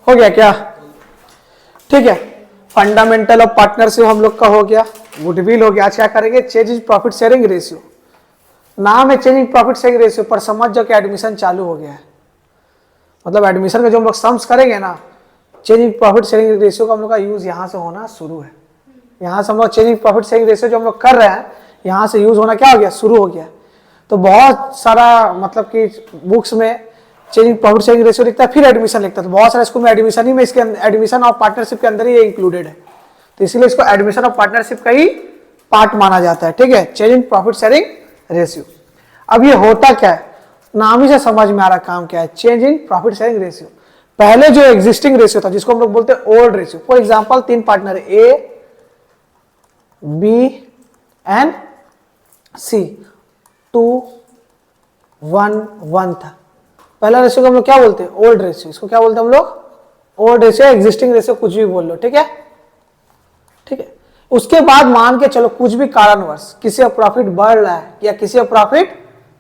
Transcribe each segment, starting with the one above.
हो गया क्या? ठीक है, फंडामेंटल ऑफ पार्टनरशिप हम लोग का हो गया, गुडविल हो गया। आज क्या करेंगे? Change in profit sharing ratio. नाम है change in profit sharing ratio, पर समझ जाओ कि एडमिशन चालू हो गया है। मतलब एडमिशन का जो हम लोग सम्स करेंगे ना, change in profit sharing ratio का हम लोग का यूज यहाँ से होना शुरू है। यहाँ से हम लोग change in profit sharing ratio जो हम लोग कर रहे हैं, यहाँ से यूज होना क्या हो गया? शुरू हो गया। तो बहुत सारा मतलब कि बुक्स में change in profit sharing ratio लिखता है, फिर एडमिशन लिखता है। तो बहुत सारे स्कूल में एडमिशन ही में इसके एडमिशन ऑफ पार्टनरशिप के अंदर ही ये इंक्लूडेड है, तो इसीलिए इसको एडमिशन ऑफ पार्टनरशिप का ही पार्ट माना जाता है। ठीक है, change in profit sharing ratio. अब ये होता क्या है? नाम ही से समझ में आ रहा काम क्या है, change in profit sharing ratio. पहले जो एग्जिस्टिंग रेशियो था, जिसको हम लोग बोलते हैं old ratio, for example 3 partner है, ए बी एंड सी, 2:1:1 था। पहला रेशियो को हम लोग क्या बोलते हैं? Old ratio. इसको क्या बोलते हैं हम लोग? ओल्ड रेशियो, एग्जिस्टिंग रेशियो, कुछ भी बोल लो। ठीक है, ठीक है। उसके बाद मान के चलो कुछ भी कारणवश किसी का प्रॉफिट बढ़ रहा है या किसी का प्रॉफिट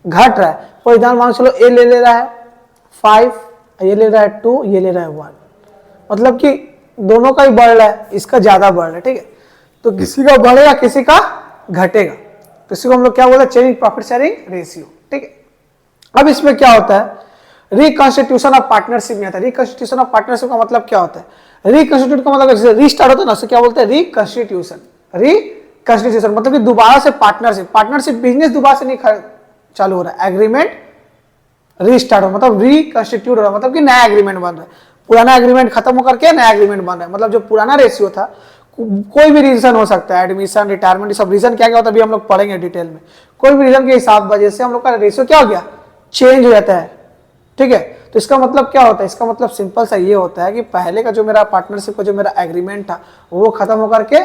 घट रहा है। फॉर एग्जाम्पल मान चलो ए ले रहा है 5, ये ले रहा है 2, ये ले रहा है 1, मतलब कि दोनों का ही बढ़ रहा है, इसका ज्यादा बढ़ रहा है। ठीक है, तो किसी का बढ़ेगा किसी का घटेगा, तो इसी को हम लोग क्या बोलते हैं? Change in profit sharing ratio. ठीक है, अब इसमें क्या होता है? रिकॉन्स्टिट्यूशन ऑफ पार्टनरशिप में आता है। रिकॉन्स्टिट्यूशन ऑफ पार्टनरशिप का मतलब क्या होता है? रिकॉन्स्टिट्यूट का मतलब जैसे रीस्टार्ट होता है ना, उससे क्या बोलते हैं? रिकॉन्स्टिट्यूशन। रिकॉन्स्टिट्यूशन मतलब कि दोबारा से पार्टनरशिप बिजनेस दोबारा से नहीं चालू हो रहा है, एग्रीमेंट रीस्टार्ट हो, मतलब रिकॉन्स्टिट्यूट हो रहा है, मतलब कि नया एग्रीमेंट बन रहा है। पुराना एग्रीमेंट खत्म होकर के नया एग्रीमेंट बन रहा है। मतलब जो पुराना रेशियो था, कोई भी रीजन हो सकता है, एडमिशन, रिटायरमेंट, सब रीजन क्या क्या होता है अभी हम लोग पढ़ेंगे डिटेल में। कोई भी रीजन के हिसाब वजह से हम लोग का रेशियो क्या हो गया? चेंज हो जाता है। ठीक है, तो इसका मतलब क्या होता है? इसका मतलब सिंपल सा ये होता है कि पहले का जो मेरा पार्टनरशिप का जो मेरा एग्रीमेंट था, वो खत्म होकर के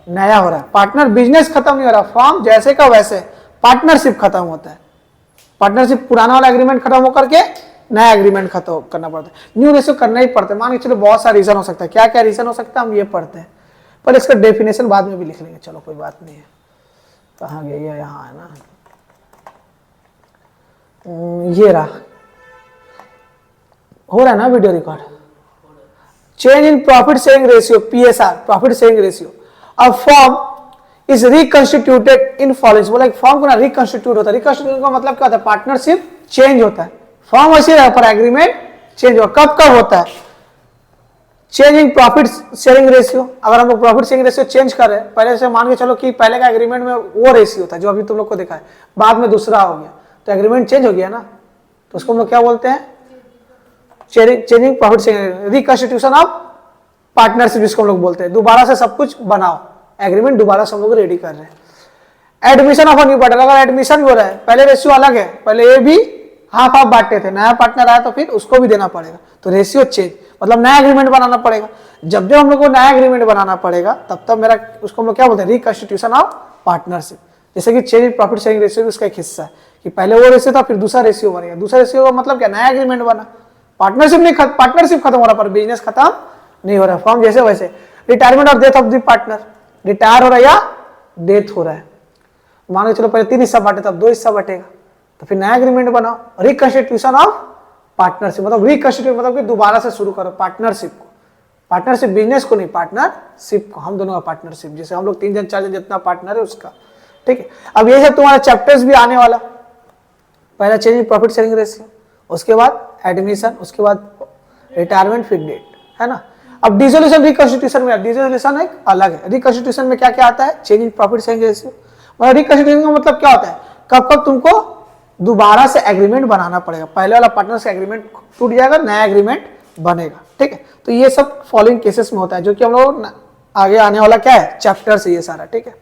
नया हो रहा है। पार्टनर बिजनेस खत्म नहीं हो रहा, फॉर्म जैसे का वैसे, पार्टनरशिप खत्म होता है। पार्टनरशिप पुराना वाला एग्रीमेंट खत्म होकर के नया एग्रीमेंट खत्म करना पड़ता है, न्यू रेशियो करना ही पड़ता है। मान के चलो बहुत सारा रीजन हो सकता है, क्या क्या रीजन हो सकता है हम ये पढ़ते हैं, पर इसका डेफिनेशन बाद में भी लिख लेंगे। चलो कोई बात नहीं है, कहाँ गया? ये यहाँ है ना, ये रहा, हो रहा है ना video record. Change in profit sharing ratio, PSR, profit sharing ratio. अब फॉर्म इज रिकंस्टिट्यूटेड इन फॉलोइंग। बोला फॉर्म को ना रिकंस्टिट्यूट होता है। रिकंस्टिट्यूट का मतलब क्या होता है? पार्टनरशिप चेंज होता है, फॉर्म वैसे रहा पर एग्रीमेंट चेंज होगा। कब कब होता है? Change in profit sharing ratio. अगर हम लोग प्रॉफिट शेयरिंग रेशियो चेंज कर रहे हैं, पहले से मान के चलो कि पहले का एग्रीमेंट में वो रेशियो था जो अभी तुम लोग को देखा है, बाद में दूसरा हो गया, तो एग्रीमेंट चेंज हो गया ना, तो उसको हम लोग क्या बोलते हैं? Changing profit sharing, reconstitution of partnership जिसको हम लोग बोलते हैं। दोबारा से सब कुछ बनाओ, एग्रीमेंट दोबारा से हम लोग रेडी कर रहे हैं। एडमिशन ऑफ न्यू पार्टनर, अगर एडमिशन हो रहा है, पहले रेशियो अलग है, पहले ए भी हाफ हाफ बांटते थे, नया पार्टनर आया तो फिर उसको भी देना पड़ेगा, तो रेशियो चेंज, मतलब नया एग्रीमेंट बनाना पड़ेगा। जब जब हम लोग को नया एग्रीमेंट बनाना पड़ेगा, तब तब मेरा उसको हम लोग क्या बोलते हैं? Reconstitution of partnership. जैसे कि change in profit sharing ratio भी उसका एक हिस्सा है कि पहले वो रेशियो था, फिर दूसरा रेशियो बनेगा। दूसरा रेशियो का मतलब क्या? नया एग्रीमेंट बना। पार्टनरशिप नहीं, पार्टनरशिप खत्म हो रहा पर बिजनेस खत्म नहीं हो रहा, फॉर्म जैसे वैसे। रिटायरमेंट और death of the partner, retire हो रहा है या डेथ हो रहा है, मान के चलो पहले 3 हिस्सा बांटे, तब 2 हिस्सा बटेगा, तो फिर नया एग्रीमेंट बनाओ। रिकंस्टिट्यूशन ऑफ पार्टनरशिप मतलब रिकंस्टिट्यूट मतलब कि दोबारा से शुरू करो पार्टनरशिप को। पार्टनरशिप बिजनेस को नहीं, पार्टनरशिप को, हम दोनों का पार्टनरशिप, जैसे हम लोग 3 जन 4 जन जितना पार्टनर है उसका। ठीक है, अब ये सब तुम्हारा चैप्टर्स भी आने वाला। पहला change in profit sharing ratio, उसके बाद एडमिशन, उसके बाद रिटायरमेंट, फिर डेट, है ना। अब डिसोल्यूशन रिकंस्टिट्यूशन में, डिसोल्यूशन एक अलग है। रिकंस्टिट्यूशन में क्या क्या आता है? Change in profit sharing ratio. मतलब रिकंस्टिट्यूशन का मतलब क्या होता है? कब कब तुमको दोबारा से एग्रीमेंट बनाना पड़ेगा, पहले वाला पार्टनर से एग्रीमेंट टूट जाएगा, नया एग्रीमेंट बनेगा। ठीक है, तो ये सब फॉलोइंग केसेस में होता है, जो कि हम लोग आगे आने वाला क्या है? चैप्टर से ये सारा। ठीक है,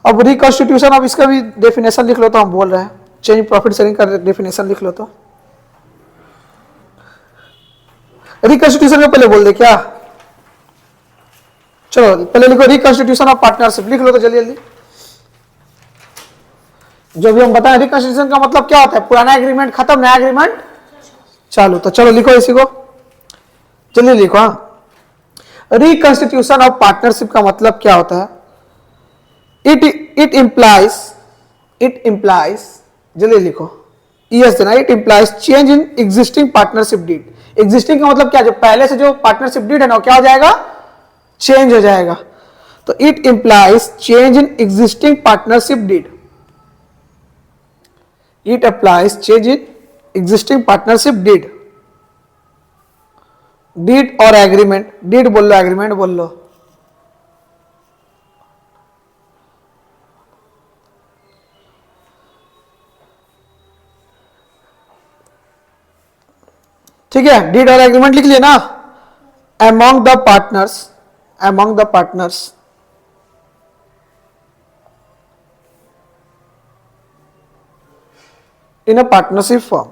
अब रिकंस्टिट्यूशन, अब इसका भी डेफिनेशन लिख लो, तो हम बोल रहे हैं चेंज इन प्रॉफिट शेयरिंग का डेफिनेशन लिख लो। तो रिकंस्टिट्यूशन का पहले बोल दे क्या? चलो पहले लिखो रिकंस्टिट्यूशन ऑफ पार्टनरशिप, लिख लो तो जल्दी जल्दी। जो भी हम बताएं, रिकंस्टिट्यूशन का मतलब क्या होता है? पुराना एग्रीमेंट खत्म, नया एग्रीमेंट चालू। तो चलो लिखो इसी को, जल्दी लिखो। हाँ, रिकंस्टिट्यूशन ऑफ पार्टनरशिप का मतलब क्या होता है? इट इम्प्लाइज, जल्दी लिखो, यस देना, it implies change in existing partnership deed. Existing का मतलब क्या, जो पहले से जो पार्टनरशिप डीड है ना, क्या हो जाएगा, चेंज हो जाएगा। तो it implies change in existing partnership deed, it applies change in existing partnership deed, deed और एग्रीमेंट, डीड बोल लो एग्रीमेंट बोल लो, ठीक है, डीड और एग्रीमेंट लिख लिया ना। Among the partners, among the partners in a partnership form,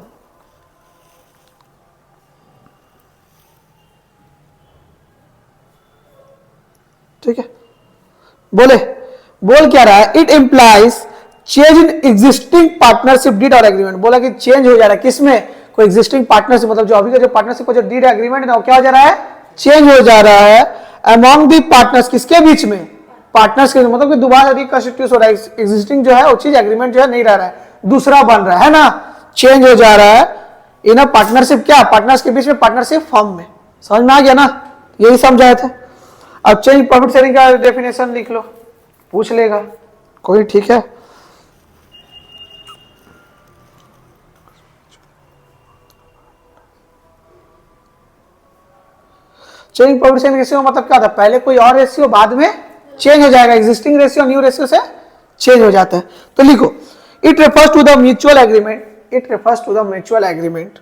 ठीक है। बोले, बोल क्या रहा है, it implies change in existing partnership deed और एग्रीमेंट। बोला कि चेंज हो जा रहा है किसमें, कोई एग्जिस्टिंग पार्टनरशिप, मतलब जो अभी का जो पार्टनरशिप को जो डीड एग्रीमेंट है ना, वो क्या हो जा रहा है, चेंज हो जा रहा है अमॉन्ग दी पार्टनर्स, किसके बीच में, पार्टनर्स के, मतलब कि दोबारा रिकंस्टिट्यूट हो रहा है, एग्जिस्टिंग जो है वो चीज एग्रीमेंट जो है नहीं रह रहा है, दूसरा बन रहा है ना, चेंज हो जा रहा है इन अ पार्टनरशिप, क्या, पार्टनर्स के बीच में पार्टनरशिप फॉर्म में। समझ में आ गया ना, यही समझाए थे। अब चेंज प्रॉफिट शेयरिंग का डेफिनेशन लिख लो, पूछ लेगा कोई, ठीक है। चेंज प्रॉफिट शेयरिंग रेशियो मतलब क्या था, पहले कोई और रेशियो बाद में चेंज हो जाएगा, एग्जिस्टिंग रेशियो न्यू रेशियो से चेंज हो जाता है। तो लिखो, it refers to the mutual agreement, it refers to the mutual agreement,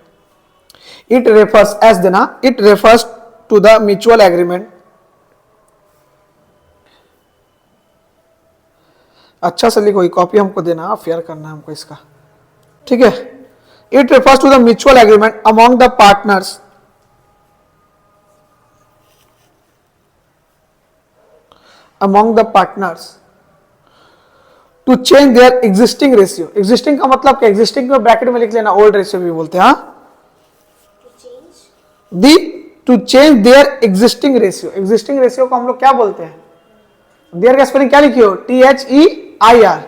it refers as देना, it refers to the mutual agreement, अच्छा से लिखो, कॉपी हमको देना, फेयर करना हमको इसका, ठीक है। It refers to the mutual agreement among the partners, among the partners to change their existing ratio। existing का मतलब क्या, existing को ब्रैकेट में लिख लेना, old ratio भी बोलते हैं, हाँ, to change their existing ratio, existing ratio को हम लोग क्या बोलते हैं, देयर का स्पेलिंग क्या लिखी हो, THEIR, IR,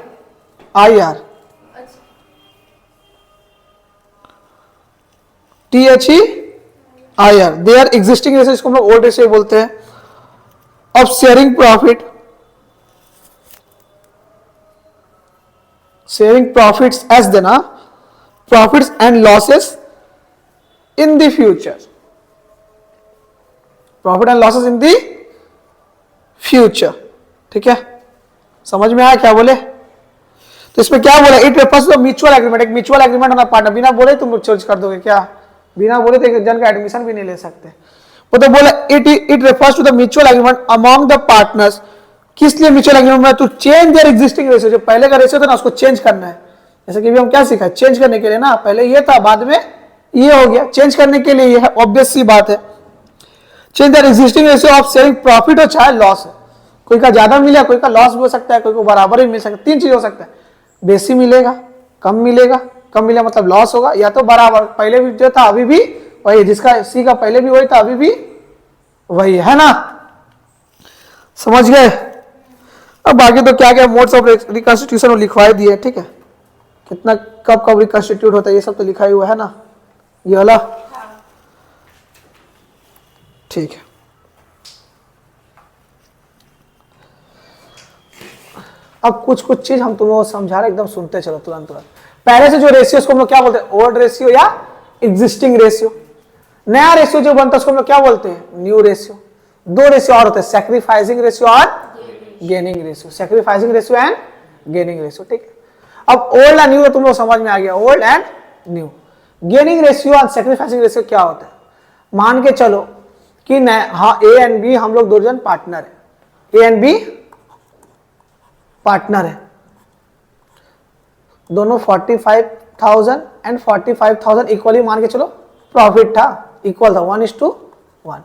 THEIR, their existing ratio, इसको हम लोग ओल्ड रेशियो बोलते हैं, of sharing profit, sharing profits as देना, profits and losses in the future, profit and losses in the future, ठीक है। समझ में आया क्या बोले, तो इसमें क्या बोला, it refers to mutual agreement, एक म्यूचुअल एग्रीमेंट होना पार्टनर, बिना बोले तुम चेंज कर दोगे क्या, बिना बोले तो एक जन का एडमिशन भी नहीं ले सकते। वो तो बोला it refers to the mutual agreement among the partners, किस लिए म्यूचुअल एग्रीमेंट में, to change their existing ratio, जो पहले का रेशियो था ना उसको चेंज करना है। जैसे कि भी हम क्या सीखा, चेंज करने के लिए ना, पहले ये था बाद में ये हो गया, चेंज करने के लिए ये है, ऑब्वियस सी बात है। Change their existing ratio of sharing profit हो चाहे लॉस हो, कोई का ज्यादा मिला, कोई का लॉस भी हो सकता है, कोई को बराबर भी मिल सकता है, तीन चीज हो सकता है, बेसी मिलेगा, कम मिलेगा, कम मिला मतलब लॉस होगा, या तो बराबर, पहले भी जो था अभी भी वही, जिसका सी का पहले भी वही था अभी भी वही है ना, समझ गए। अब बाकी तो क्या क्या मोड्स ऑफ रिकंस्टिट्यूशन लिखवाई दिए, ठीक है, कितना कब कब रिकंस्टिट्यूट होता है ये सब तो लिखा ही हुआ है ना, ये वाला, ठीक है। अब कुछ कुछ चीज हम तुम लोगों को समझा रहे, एकदम सुनते चलो तुरंत तुरंत। पहले से जो रेशियो को हम लोग क्या बोलते हैं, ओल्ड रेशियो या एग्जिस्टिंग रेशियो। नया रेशियो जो बनता है उसको हम लोग क्या बोलते हैं, न्यू रेशियो। दो रेशियो और होते हैं, सैक्रिफाइसिंग रेशियो और gaining ratio, sacrificing ratio and gaining ratio, ठीक है। अब ओल्ड एंड न्यू तुम लोग समझ में आ गया, old and new. Gaining ratio और सैक्रिफाइसिंग रेशियो क्या होता है, मान के चलो कि हाँ ए एंड बी हम लोग दो जन पार्टनर है, ए एंड बी पार्टनर है, दोनों 45,000 एंड 45,000 इक्वली मान के चलो प्रॉफिट था, इक्वल था 1:1,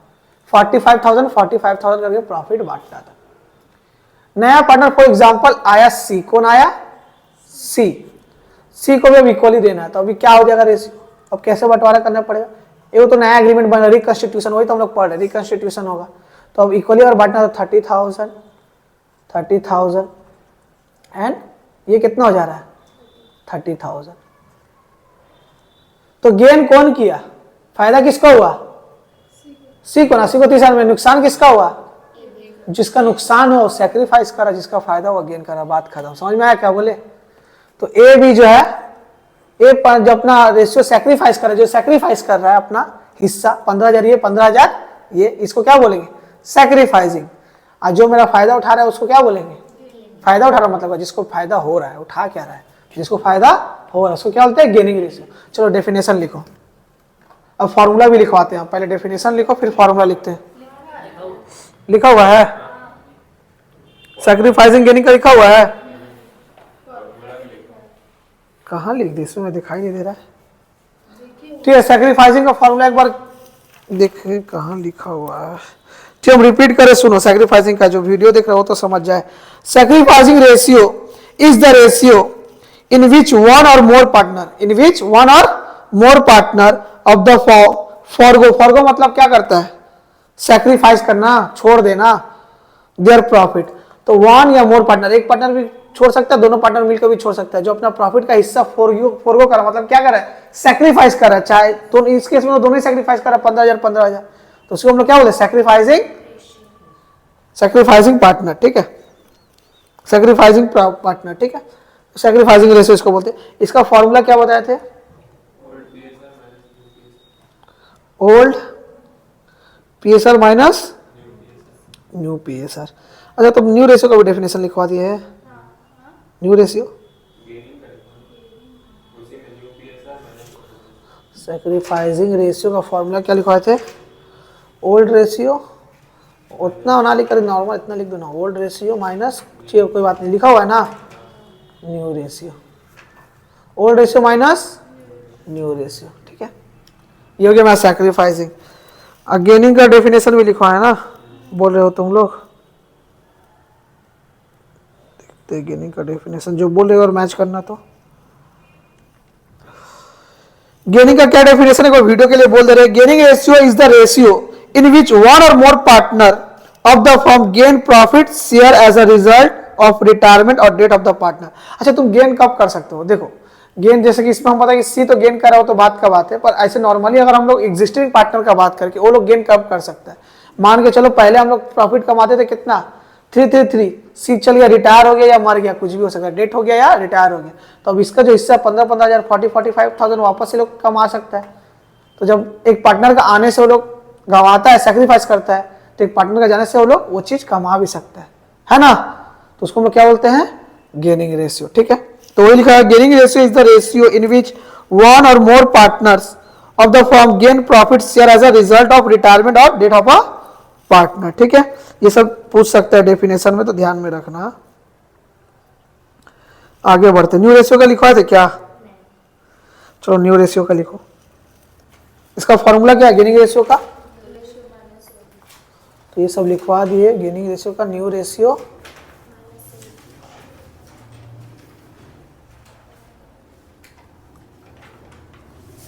45,000 45,000 करके प्रॉफिट बांटता था। नया पार्टनर फॉर एग्जांपल आया सी, कौन आया, सी, सी को भी अब इक्वली देना है, तो अभी क्या हो जाएगा रेशियो, अब कैसे बंटवारा करना पड़ेगा, ये तो नया एग्रीमेंट बना, रिकंस्टिट्यूशन, वही तो हम लोग पढ़ रहे, रिकंस्टिट्यूशन होगा, तो अब इक्वली और बांटना, तो 30,000 एंड ये कितना हो जा रहा है 30,000, तो गेन कौन किया, फायदा किसका हुआ, सी को ना, सी को 30 में, नुकसान किसका हुआ, जिसका नुकसान हो सेक्रीफाइस करा, जिसका फायदा हुआ गेन करा, बात खत्म। समझ में आया क्या बोले? तो ए भी जो है, ए जो अपना रेशियो सेक्रीफाइस कर रहा है, जो सेक्रीफाइस कर रहा है अपना हिस्सा 15,000 ये 15,000 ये, इसको क्या बोलेंगे, सेक्रीफाइसिंग। और जो मेरा फायदा उठा रहा है उसको क्या बोलेंगे, फायदा उठा रहा मतलब जिसको फायदा हो रहा है, उठा क्या रहा है, जिसको फायदा हो रहा है उसको क्या बोलते हैं, गेनिंग रेशियो। चलो डेफिनेशन लिखो, अब फॉर्मूला भी लिखवाते हैं, पहले डेफिनेशन लिखो फिर फॉर्मूला लिखते हैं। लिखा हुआ है सैक्रिफाइसिंग गेनिंग का, लिखा हुआ है, कहाँ लिख दी इसमें, दिखाई नहीं दे रहा है। ठीक है, सैक्रिफाइसिंग का फॉर्मूला एक बार देखें कहाँ लिखा हुआ है। ठीक, हम रिपीट करें, सुनो। सैक्रिफाइसिंग का जो वीडियो देख रहे हो तो समझ जाए। Sacrificing ratio is the ratio in which one or more partner, in which one or more partner of the forgo, forgo मतलब क्या करता है, सैक्रिफाइस करना, छोड़ देना, देयर प्रॉफिट। तो वन या मोर पार्टनर, एक पार्टनर भी छोड़ सकता है, दोनों पार्टनर मिलकर भी छोड़ सकता है, जो अपना प्रॉफिट का हिस्सा फॉरगो कर रहा, मतलब क्या कर रहा है, सैक्रिफाइस कर रहा है। चाहे तो इस केस में दोनों ही सैक्रिफाइस कर रहा है, 15,000 15,000, तो उसको हम लोग क्या बोलते हैं, सैक्रिफाइसिंग पार्टनर। ठीक है, सैक्रिफाइसिंग पार्टनर। ठीक है, सैक्रिफाइसिंग रेशियो इसको बोलते हैं। इसका फॉर्मूला क्या बताए थे, old PSR minus new PSR. अच्छा, तो न्यू रेशियो का भी डेफिनेशन लिखवा दिए है, न्यू रेशियो, सैक्रिफाइसिंग रेशियो का फॉर्मूला क्या लिखवाए थे, ओल्ड रेशियो, उतना ना लिख कर नॉर्मल इतना लिख दो ना, ओल्ड रेशियो माइनस, कोई बात नहीं, लिखा हुआ है ना, new ratio, old ratio minus new ratio. ठीक है, ये हो गया मैं सैक्रिफाइसिंग। गेनिंग का डेफिनेशन भी लिखवा है ना, बोल रहे हो तुम लोग, देखते गेनिंग का डेफिनेशन जो बोल रहे हो और मैच करना। तो गेनिंग का क्या डेफिनेशन है, कोई वीडियो के लिए बोल दे रहे हैं। Gaining ratio is the ratio in which one or more partner of the firm gain profit share as a result of retirement or death of the partner. अच्छा, तुम गेन कब कर सकते हो, देखो गेन जैसे कि इसमें हम पता है कि सी तो गेन कर रहा हो तो बात का बात है, पर ऐसे नॉर्मली अगर हम लोग एग्जिस्टिंग पार्टनर का बात करके वो लोग गेन कब कर सकता है। मान के चलो पहले हम लोग प्रॉफिट कमाते थे कितना, 333, सी चल गया, रिटायर हो गया या मर गया, कुछ भी हो सकता है, डेट हो गया या रिटायर हो गया, तो अब इसका जो हिस्सा 15,000 45,000 वापस से लोग कमा सकता है। तो जब एक पार्टनर का आने से वो लोग गंवाता है, सेक्रीफाइस करता है, तो एक पार्टनर का जाने से वो लोग वो चीज कमा भी सकता है ना। तो उसको हम क्या बोलते हैं, गेनिंग रेशियो। ठीक है, तो वही लिखा है, gaining ratio is the ratio in which one or more partners of the firm gain profit share as a result of retirement or death of a partner. ठीक है, ये सब पूछ सकता है डेफिनेशन में, तो ध्यान में रखना। आगे बढ़ते, न्यू रेशियो का लिखवा थे क्या, चलो न्यू रेशियो का लिखो। इसका फॉर्मूला क्या है गेनिंग रेशियो का, तो ये सब लिखवा दिए, गेनिंग रेशियो का new ratio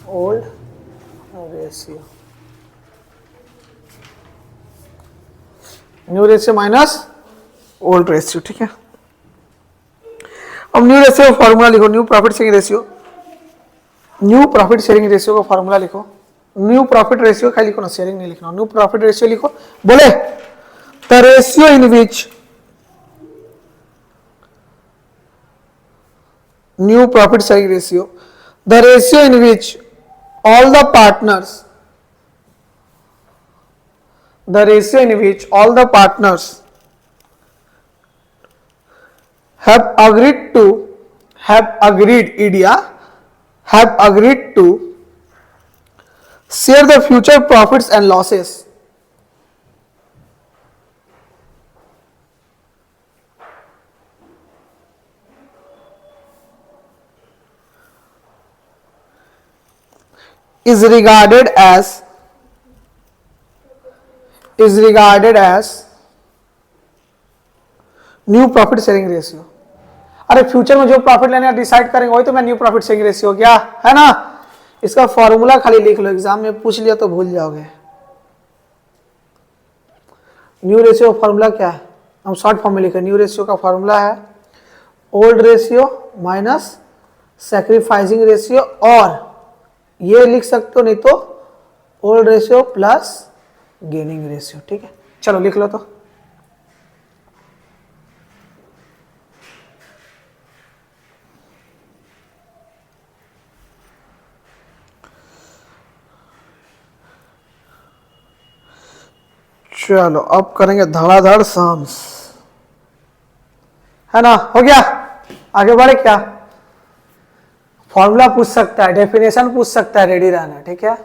old ratio, new ratio minus old ratio. ठीक है, अब न्यू रेशियो फॉर्मूला लिखो, new profit sharing ratio, new profit sharing ratio का फॉर्मूला लिखो। न्यू प्रॉफिट रेशियो का लिखो ना, शेयरिंग नहीं लिखना, न्यू प्रॉफिट रेशियो लिखो। बोले the ratio in which new profit sharing ratio, the ratio in which all the partners, the ratio in which all the partners have agreed idea have agreed to share the future profits and losses is regarded as new profit sharing ratio. अरे future में जो profit लेने का decide करेंगे वही तो मैं new profit sharing ratio क्या है ना। इसका फॉर्मूला खाली लिख लो, एग्जाम में पूछ लिया तो भूल जाओगे। न्यू रेशियो फॉर्मूला क्या है, हम शॉर्ट फॉर्म में लिखे, न्यू रेशियो का फॉर्मूला है old ratio minus sacrificing ratio और ये लिख सकते हो, नहीं तो old ratio plus gaining ratio. ठीक है, चलो लिख लो। तो चलो अब करेंगे धड़ाधड़ सम्स, है ना। हो गया, आगे बढ़े क्या? फॉर्मूला पूछ सकता है, डेफिनेशन पूछ सकता है, रेडी रहना। ठीक है,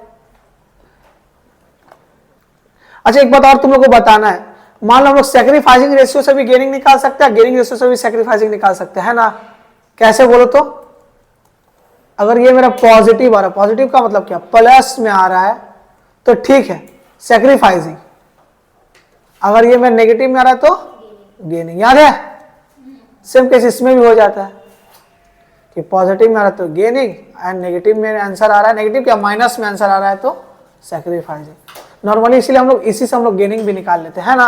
अच्छा एक बात और तुम लोग को बताना है, मान लो हम लोग सैक्रिफाइसिंग रेशियो से भी गेनिंग निकाल सकते हैं, गेनिंग रेशियो से भी सैक्रिफाइसिंग निकाल सकते हैं, है ना। कैसे बोलो तो? अगर ये मेरा पॉजिटिव आ रहा है, पॉजिटिव का मतलब क्या, प्लस में आ रहा है, तो ठीक है सैक्रिफाइसिंग। अगर ये मेरा नेगेटिव में आ रहा है तो गेनिंग। याद है, सेम केस इसमें भी हो जाता है कि पॉजिटिव में आ रहा है तो गेनिंग, एंड नेगेटिव में आंसर आ रहा है, नेगेटिव क्या माइनस में आंसर आ रहा है तो सैक्रिफाइसिंग। नॉर्मली इसीलिए हम लोग इसी से हम लोग गेनिंग भी निकाल लेते हैं ना।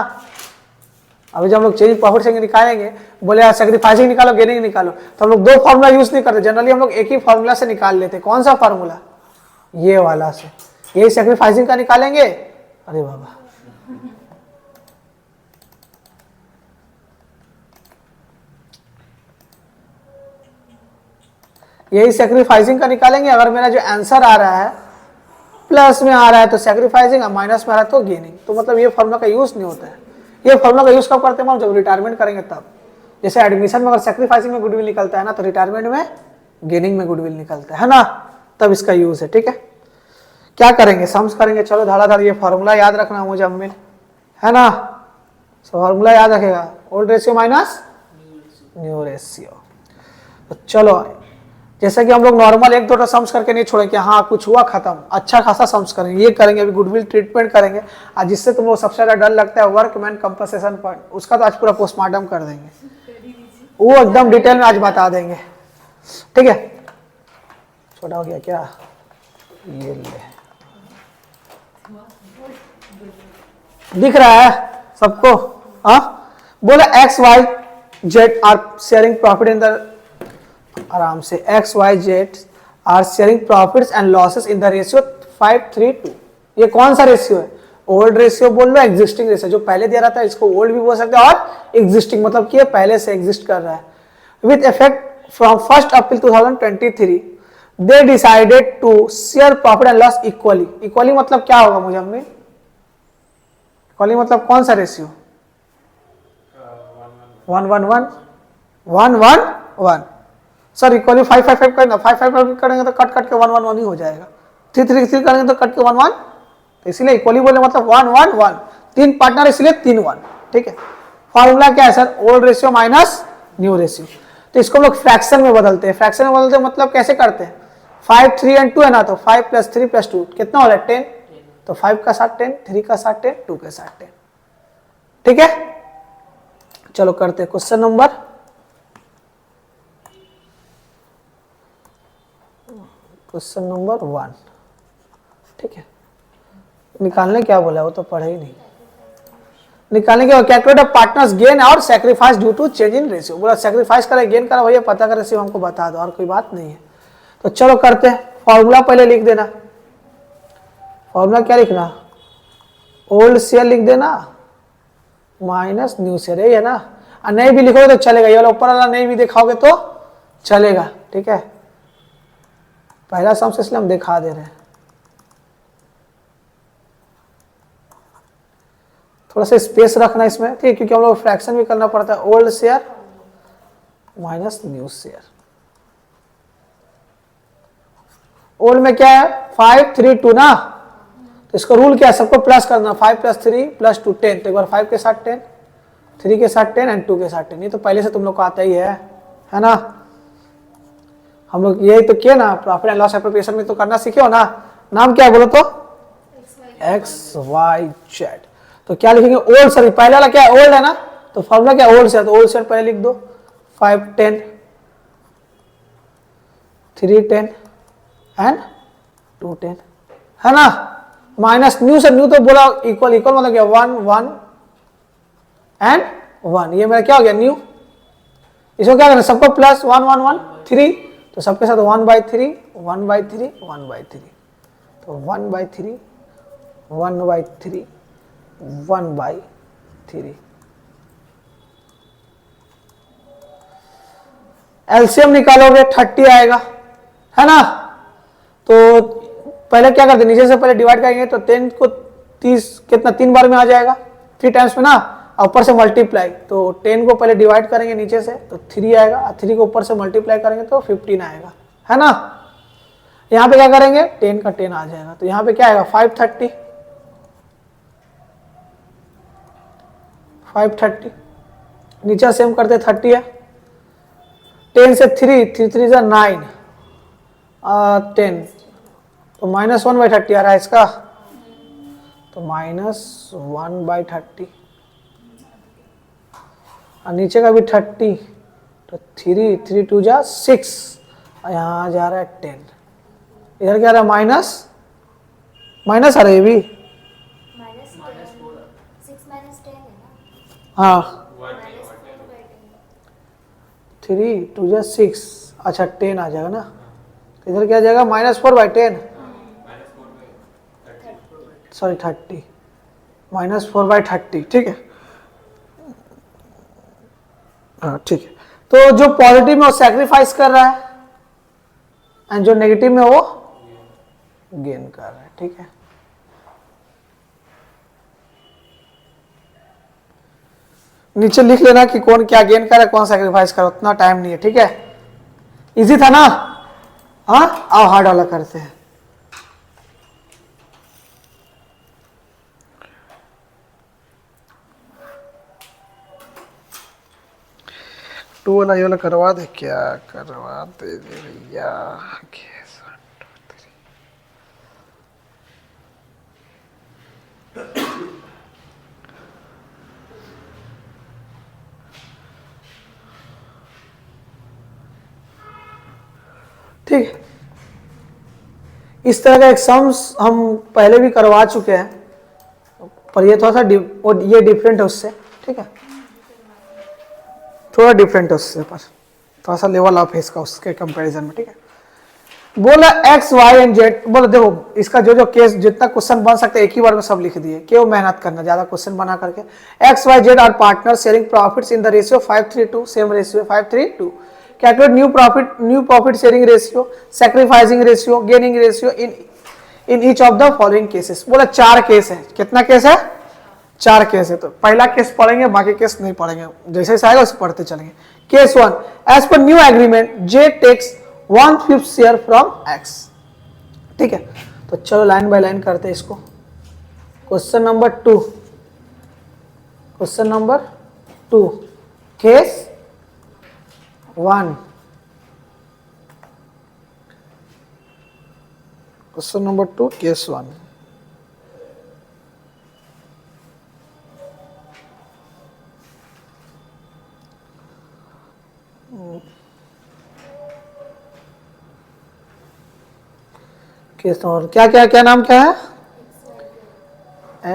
अभी जब हम लोग चेंज प्रॉफिट से निकालेंगे, बोले यार सैक्रिफाइसिंग निकालो गेनिंग निकालो, तो हम लोग दो फार्मूला यूज नहीं करते, जनरली हम लोग एक ही फार्मूला से निकाल लेते। कौन सा फार्मूला? ये वाला से। यही सैक्रिफाइसिंग का निकालेंगे। अरे बाबा, यही सैक्रिफाइसिंग का निकालेंगे। अगर मेरा जो आंसर आ रहा है प्लस में आ रहा है तो सैक्रिफाइसिंग, और माइनस में आ रहा है तो गेनिंग। तो मतलब ये फॉर्मूला का यूज नहीं होता है। ये फॉर्मूला का यूज कब करते हैं? जब रिटायरमेंट करेंगे तब। जैसे एडमिशन में अगर सैक्रिफाइसिंग में गुडविल निकलता है ना, तो रिटायरमेंट में गेनिंग में गुडविल निकलता है ना, तब इसका यूज है। ठीक है, क्या करेंगे? सम्स करेंगे। चलो धड़ाधड़, ये फॉर्मूला याद रखना मुजम्मिल, है ना। फॉर्मूला याद रखेगा, old ratio minus new ratio. तो चलो, जैसे कि हम लोग नॉर्मल एक दो सम्स करके नहीं छोड़ेंगे कि हाँ कुछ हुआ खत्म, अच्छा खासा सम्स करेंगे। ये करेंगे, अभी गुडविल ट्रीटमेंट करेंगे। आज जिससे तुम लोग सबसे ज्यादा डर लगता है वर्कमैन कंपनसेशन पॉइंट, उसका तो आज पूरा पोस्टमार्टम कर देंगे, वो एकदम डिटेल में आज बता देंगे। ठीक है, छोटा हो गया क्या? ये ले, दिख रहा है सबको? हाँ, बोले X Y Z are sharing profit in the, आराम से, X Y Z are sharing profits and losses in the ratio 5:3:2। ये कौन सा रेशियो है? ओल्ड रेशियो बोल लो, एग्जिस्टिंग रेशियो। जो पहले दिया रहता है इसको ओल्ड भी बोल सकते हैं, और एग्जिस्टिंग मतलब कि ये पहले से एग्जिस्ट कर रहा है। With effect from 1 April 2023 they decided to share profit and loss equally. Equally मतलब क्या होगा मुझे? इक्वली मतलब कौन सा रेशियो? 1:1:1 सर। इक्वली 5:5:5 करना, 5:5:5 करेंगे तो कट कट के 1:1:1 ही हो जाएगा। 3:3:3 करेंगे तो कट के 1:1, तो इसीलिए इक्वली बोले मतलब 1:1:1। 3 पार्टनर इसलिए 3:1। ठीक है, फॉर्मूला क्या है sir? Old ratio minus new ratio. तो इसको हम लोग फ्रैक्शन में बदलते हैं। फ्रैक्शन में बदलते हैं मतलब कैसे करते हैं? 5, 3 एंड 2 है ना, तो 5 + 3 + 2 कितना हो रहा है? 10। तो 5 का साथ 10, 3 का साथ 10, 2 के साथ 10। ठीक है, चलो करते हैं क्वेश्चन नंबर क्वेश्चन नंबर 1। ठीक है, निकालने क्या बोला, वो तो पढ़े ही नहीं। निकालने के कैलकुलेट पार्टनर्स गेन और sacrifice due to change in ratio. बोला सैक्रिफाइस करा गेन करा, भैया पता कर रेशियो हमको बता दो, और कोई बात नहीं है। तो चलो करते हैं। फॉर्मूला पहले लिख देना। फॉर्मूला क्या लिखना? ओल्ड शेयर लिख देना माइनस न्यू शेयर, है ना। और नहीं भी लिखोगे तो चलेगा, ये वाला ऊपर वाला नहीं भी दिखाओगे तो चलेगा। ठीक है, पहला सम से इसलिए हम दिखा दे रहे हैं। थोड़ा सा स्पेस रखना इसमें, ठीक है, क्योंकि हम लोग फ्रैक्शन भी करना पड़ता है। Old share minus new share. Old में क्या है? 5:3:2 ना, तो इसका रूल क्या है? सबको प्लस करना, 5 + 3 + 2 10। तो एक बार 5 के साथ 10, 3 के साथ 10 एंड 2 के साथ 10। ये तो पहले से तुम लोग को आता ही है ना। हम लोग यही तो किए ना, प्रॉफिट एंड लॉस एप्रोप्रिएशन में तो करना सीखे हो ना। नाम क्या है बोलो तो? XYZ। तो क्या लिखेंगे? ओल्ड। सॉरी, पहले वाला क्या है? ओल्ड है ना, तो फॉर्मूला क्या? Old share. तो ओल्ड शेयर पहले लिख दो, 5 10 3 10 एंड 2 10, है ना। माइनस न्यू से, न्यू तो बोला इक्वल, इक्वल मतलब क्या? 1 1 एंड 1। ये मेरा क्या हो गया? न्यू। इसको क्या करना? सबको प्लस 1 1 1 3, तो सबके साथ 1/3 1/3 1/3। तो 1/3 1/3 1/3। एलसीएम निकालोगे 30 आएगा, है ना। तो पहले क्या करते, नीचे से पहले डिवाइड करेंगे तो 10 को 30 कितना 3 बार में आ जाएगा, 3 टाइम्स में ना, ऊपर से मल्टीप्लाई। तो 10 को पहले डिवाइड करेंगे नीचे से तो 3 आएगा, 3 को ऊपर से मल्टीप्लाई करेंगे तो 15 आएगा, है ना। यहाँ पे क्या करेंगे 10 का 10 आ जाएगा, तो यहाँ पे क्या आएगा 530 नीचे सेम करते 30 है, 10 से 3 3 से 9 10 तो -1/30 आ रहा है इसका, तो -1/30 और नीचे का भी 30 तो 3 3 2 जा 6 और यहाँ जा रहा है 10, इधर क्या आ रहा है माइनस आ रहा है ये भी, हाँ 3 2 जा 6, अच्छा 10 आ जाएगा ना, इधर क्या आ जाएगा -4/10 सॉरी 30 -4/30, ठीक है। हाँ ठीक है, तो जो पॉजिटिव में वो सैक्रिफाइस कर रहा है एंड जो नेगेटिव में वो गेन कर रहा है, ठीक है। नीचे लिख लेना कि कौन क्या गेन कर रहा है कौन सैक्रिफाइस कर रहा है, उतना टाइम नहीं है, ठीक है। इजी था ना, हाँ आओ हार्ड वाला करते हैं। टू वाला ये वाला करवा दे, क्या करवा दे भैया। ठीक है, इस तरह का एग्जाम्स हम पहले भी करवा चुके हैं, पर ये थोड़ा सा ये डिफरेंट है उससे, ठीक है, थोड़ा डिफरेंट है उससे, पर थोड़ा सा लेवल अप है इसका उसके कंपैरिजन में, ठीक है। बोला एक्स वाई एंड जेड, बोलो देखो इसका जो केस जितना क्वेश्चन बन सकता है एक ही बार में सब लिख दिए, क्यों मेहनत करना ज्यादा क्वेश्चन बना करके। X Y Z are partner sharing profits in the ratio 5:3:2, same ratio 5:3:2। Calculate new profit sharing ratio, sacrificing ratio, gaining ratio in each of the following cases. बोला 4 केस है, कितना केस है 4 केस है, तो पहला case पढ़ेंगे बाकी case नहीं पढ़ेंगे, जैसे जैसे आएगा उसे पढ़ते चलेंगे। Case 1, as per new agreement J takes 1/5 share from X, ठीक है। तो चलो लाइन बाय लाइन करते हैं इसको। Question number 2, case 1, question number 2 case 1। Case और क्या क्या क्या नाम क्या है,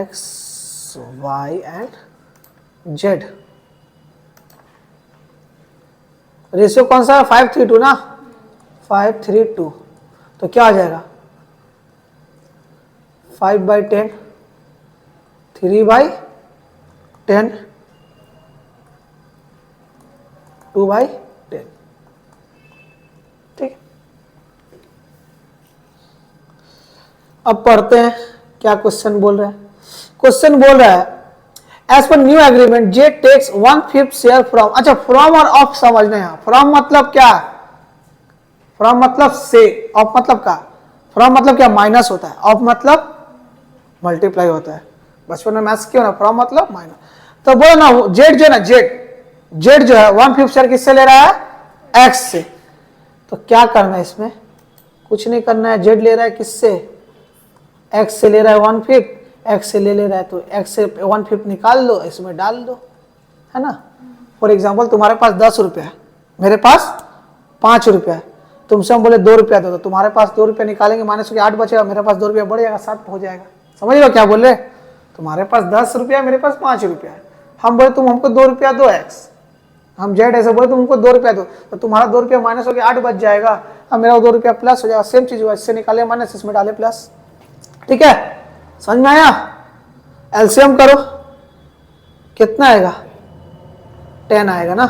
X Y and Z. Ratio कौन सा है 5:3:2 ना, 5:3:2, तो क्या आ जाएगा 5/10, 3/10, 2/10, ठीक। अब पढ़ते हैं क्या क्वेश्चन बोल रहा है। क्वेश्चन बोल रहा है as per new agreement J takes 1/5 share from, अच्छा फ्रॉम और ऑफ समझना है। फ्रॉम मतलब क्या, फ्रॉम मतलब से, ऑफ मतलब क्या, फ्रॉम मतलब क्या माइनस होता है, ऑफ मतलब मल्टीप्लाई होता है। बचपन में मैथ्स क्यों ना, फ्रॉम मतलब माइनस। तो बोलो ना जेड जो है ना, जेड जो है 1/5 शेयर किससे ले रहा है एक्स से, तो क्या करना है इसमें, कुछ नहीं करना है। जेड ले रहा है किससे, एक्स से ले रहा है 1/5, एक्स से ले रहा है तो एक्स से 1/5 निकाल दो, इसमें डाल दो, है ना। फॉर एग्जाम्पल तुम्हारे पास 10 रुपया है, मेरे पास 5 रुपया है, तुमसे हम बोले 2 रुपया दो, तो तुम्हारे पास 2 रुपया निकालेंगे, माइनस होकर 8 बचेगा, मेरे पास 2 रुपया बढ़ जाएगा 7 हो जाएगा। समझ लो क्या बोल रहे, तुम्हारे पास 10 रुपया मेरे पास 5 रुपया है, हम बोले तुम हमको 2 रुपया दो एक्स, हम जेड ऐसे बोले तुम हमको 2 रुपया दो, तो तुम्हारा 2 रुपया माइनस होकर 8 बच जाएगा, अब मेरा 2 रुपया प्लस हो जाएगा। सेम चीज हुआ, इससे निकाले माइनस, इसमें डाले प्लस, ठीक है, समझ में आया। एलसीएम करो, कितना आएगा 10 आएगा ना,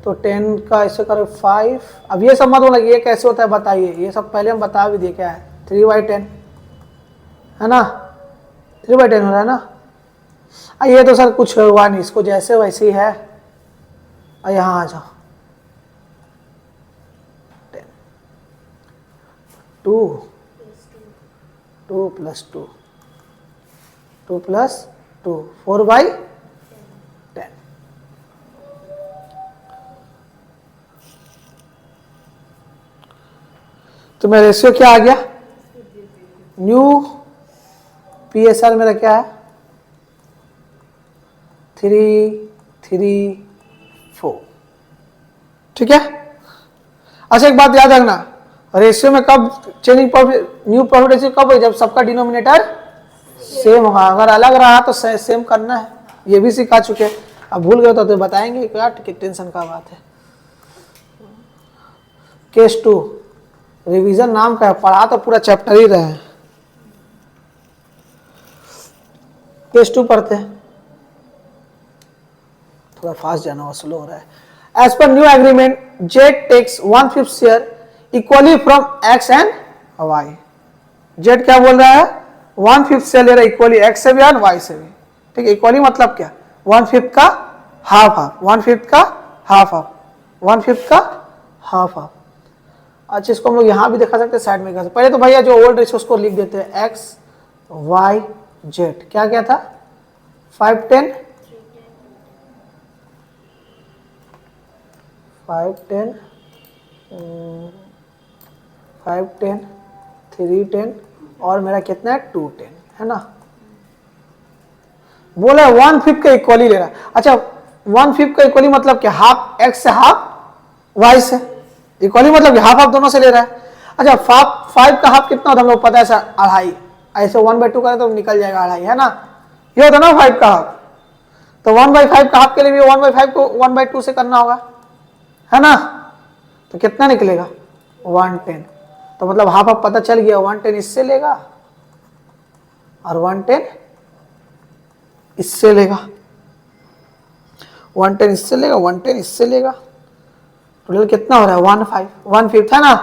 तो 10 का ऐसे करो 5। अब ये सब मत बोला ये कैसे होता है बताइए, ये सब पहले हम बता भी दिए क्या है, 3/10 है ना, 3/10 हो रहा है ना। ये तो सर कुछ हुआ नहीं, इसको जैसे वैसे ही है। यहाँ आ जाओ, 10 2 2 + 2 2 + 2 4/10। तो मेरा रेशियो क्या आ गया, न्यू PSR मेरा क्या है 3 3 4। ठीक है। अच्छा एक बात याद रखना, रेशियो में कब changing profit, new profit ratio कब हो, जब सबका डिनोमिनेटर सेम होगा। अगर अलग रहा तो सेम करना है, ये भी सिखा चुके हैं। अब भूल गए तो बताएंगे, क्या टेंशन का बात है। केस 2 रिवीजन नाम का है, पढ़ा तो पूरा चैप्टर ही रहे हैं। केस 2 पढ़ते हैं, थोड़ा फास्ट जाना हो, स्लो हो रहा है। As per new agreement Z takes 1/5 share equally from X and Y. Z क्या बोल रहा है, 1/5 शेयर ले रहा है इक्वली एक्स से भी और वाई से भी। ठीक है, इक्वली मतलब क्या, 1/5 का हाफ हाफ, 1/5 का हाफ हाफ, 1/5 का हाफ हाफ। अच्छा इसको हम लोग यहाँ भी दिखा सकते हैं, साइड में कर सकते। पहले तो भैया जो ओल्ड रेशियो उसको लिख देते हैं, एक्स वाई जेड क्या क्या था, 5 10 5 10 5 10 3 10 और मेरा कितना है 2 10 है ना। बोला 1/5 का इक्वली ले रहा है। अच्छा 1/5 का इक्वली मतलब क्या, हाफ एक्स से हाफ वाई से, इक्वली मतलब हाफ हाफ दोनों से ले रहा है। अच्छा 5 का हाफ कितना होता है हम लोग पता है सर, 2.5। ऐसे 1/2 करें तो निकल जाएगा 2.5 है ना, ये होता ना 5 का हाफ। तो 1/5 का हाफ के लिए भी 1/5 को 1/2 से करना होगा है ना, तो कितना निकलेगा 110। तो मतलब हाफ हाफ पता चल गया, 110 इससे लेगा और 110 इससे लेगा, 110 इससे लेगा, 110 इससे लेगा। टोटल कितना हो रहा है 1/5 है ना।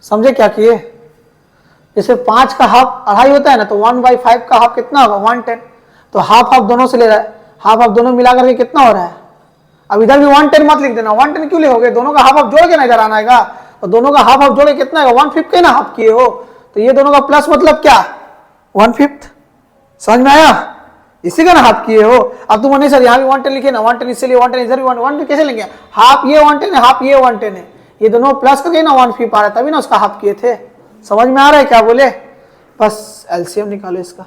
समझे क्या किए, जैसे 5 का हाफ 2.5 होता है ना, तो 1/5 का हाफ कितना होगा 110। तो हाफ हाफ दोनों से ले रहा है, हाफ हाफ दोनों मिला करके कितना हो रहा है। अब इधर भी 110 मत लिख देना, 110 क्यों लिखोगे, दोनों का हाफ हाफ जोड़ के ना इधर आना है, तो दोनों का हाफ हाफ जोड़ के कितना है 1/5 के ना हाफ किए हो, तो ये दोनों का प्लस मतलब क्या 1/5। समझ में आया, इसी का ना हाफ किए हो। अब तुम नहीं सर यहाँ भी 110 लिखे ना, 110 इसलिए 110 इधर भी 110 कैसे लेंगे, हाफ ये 110 है हाफ ये 110 है, ये दोनों प्लस करके ना 1/5 आ रहा है, तभी ना उसका हाफ किए थे। समझ में आ रहा है क्या बोले, बस एलसीएम निकालो इसका।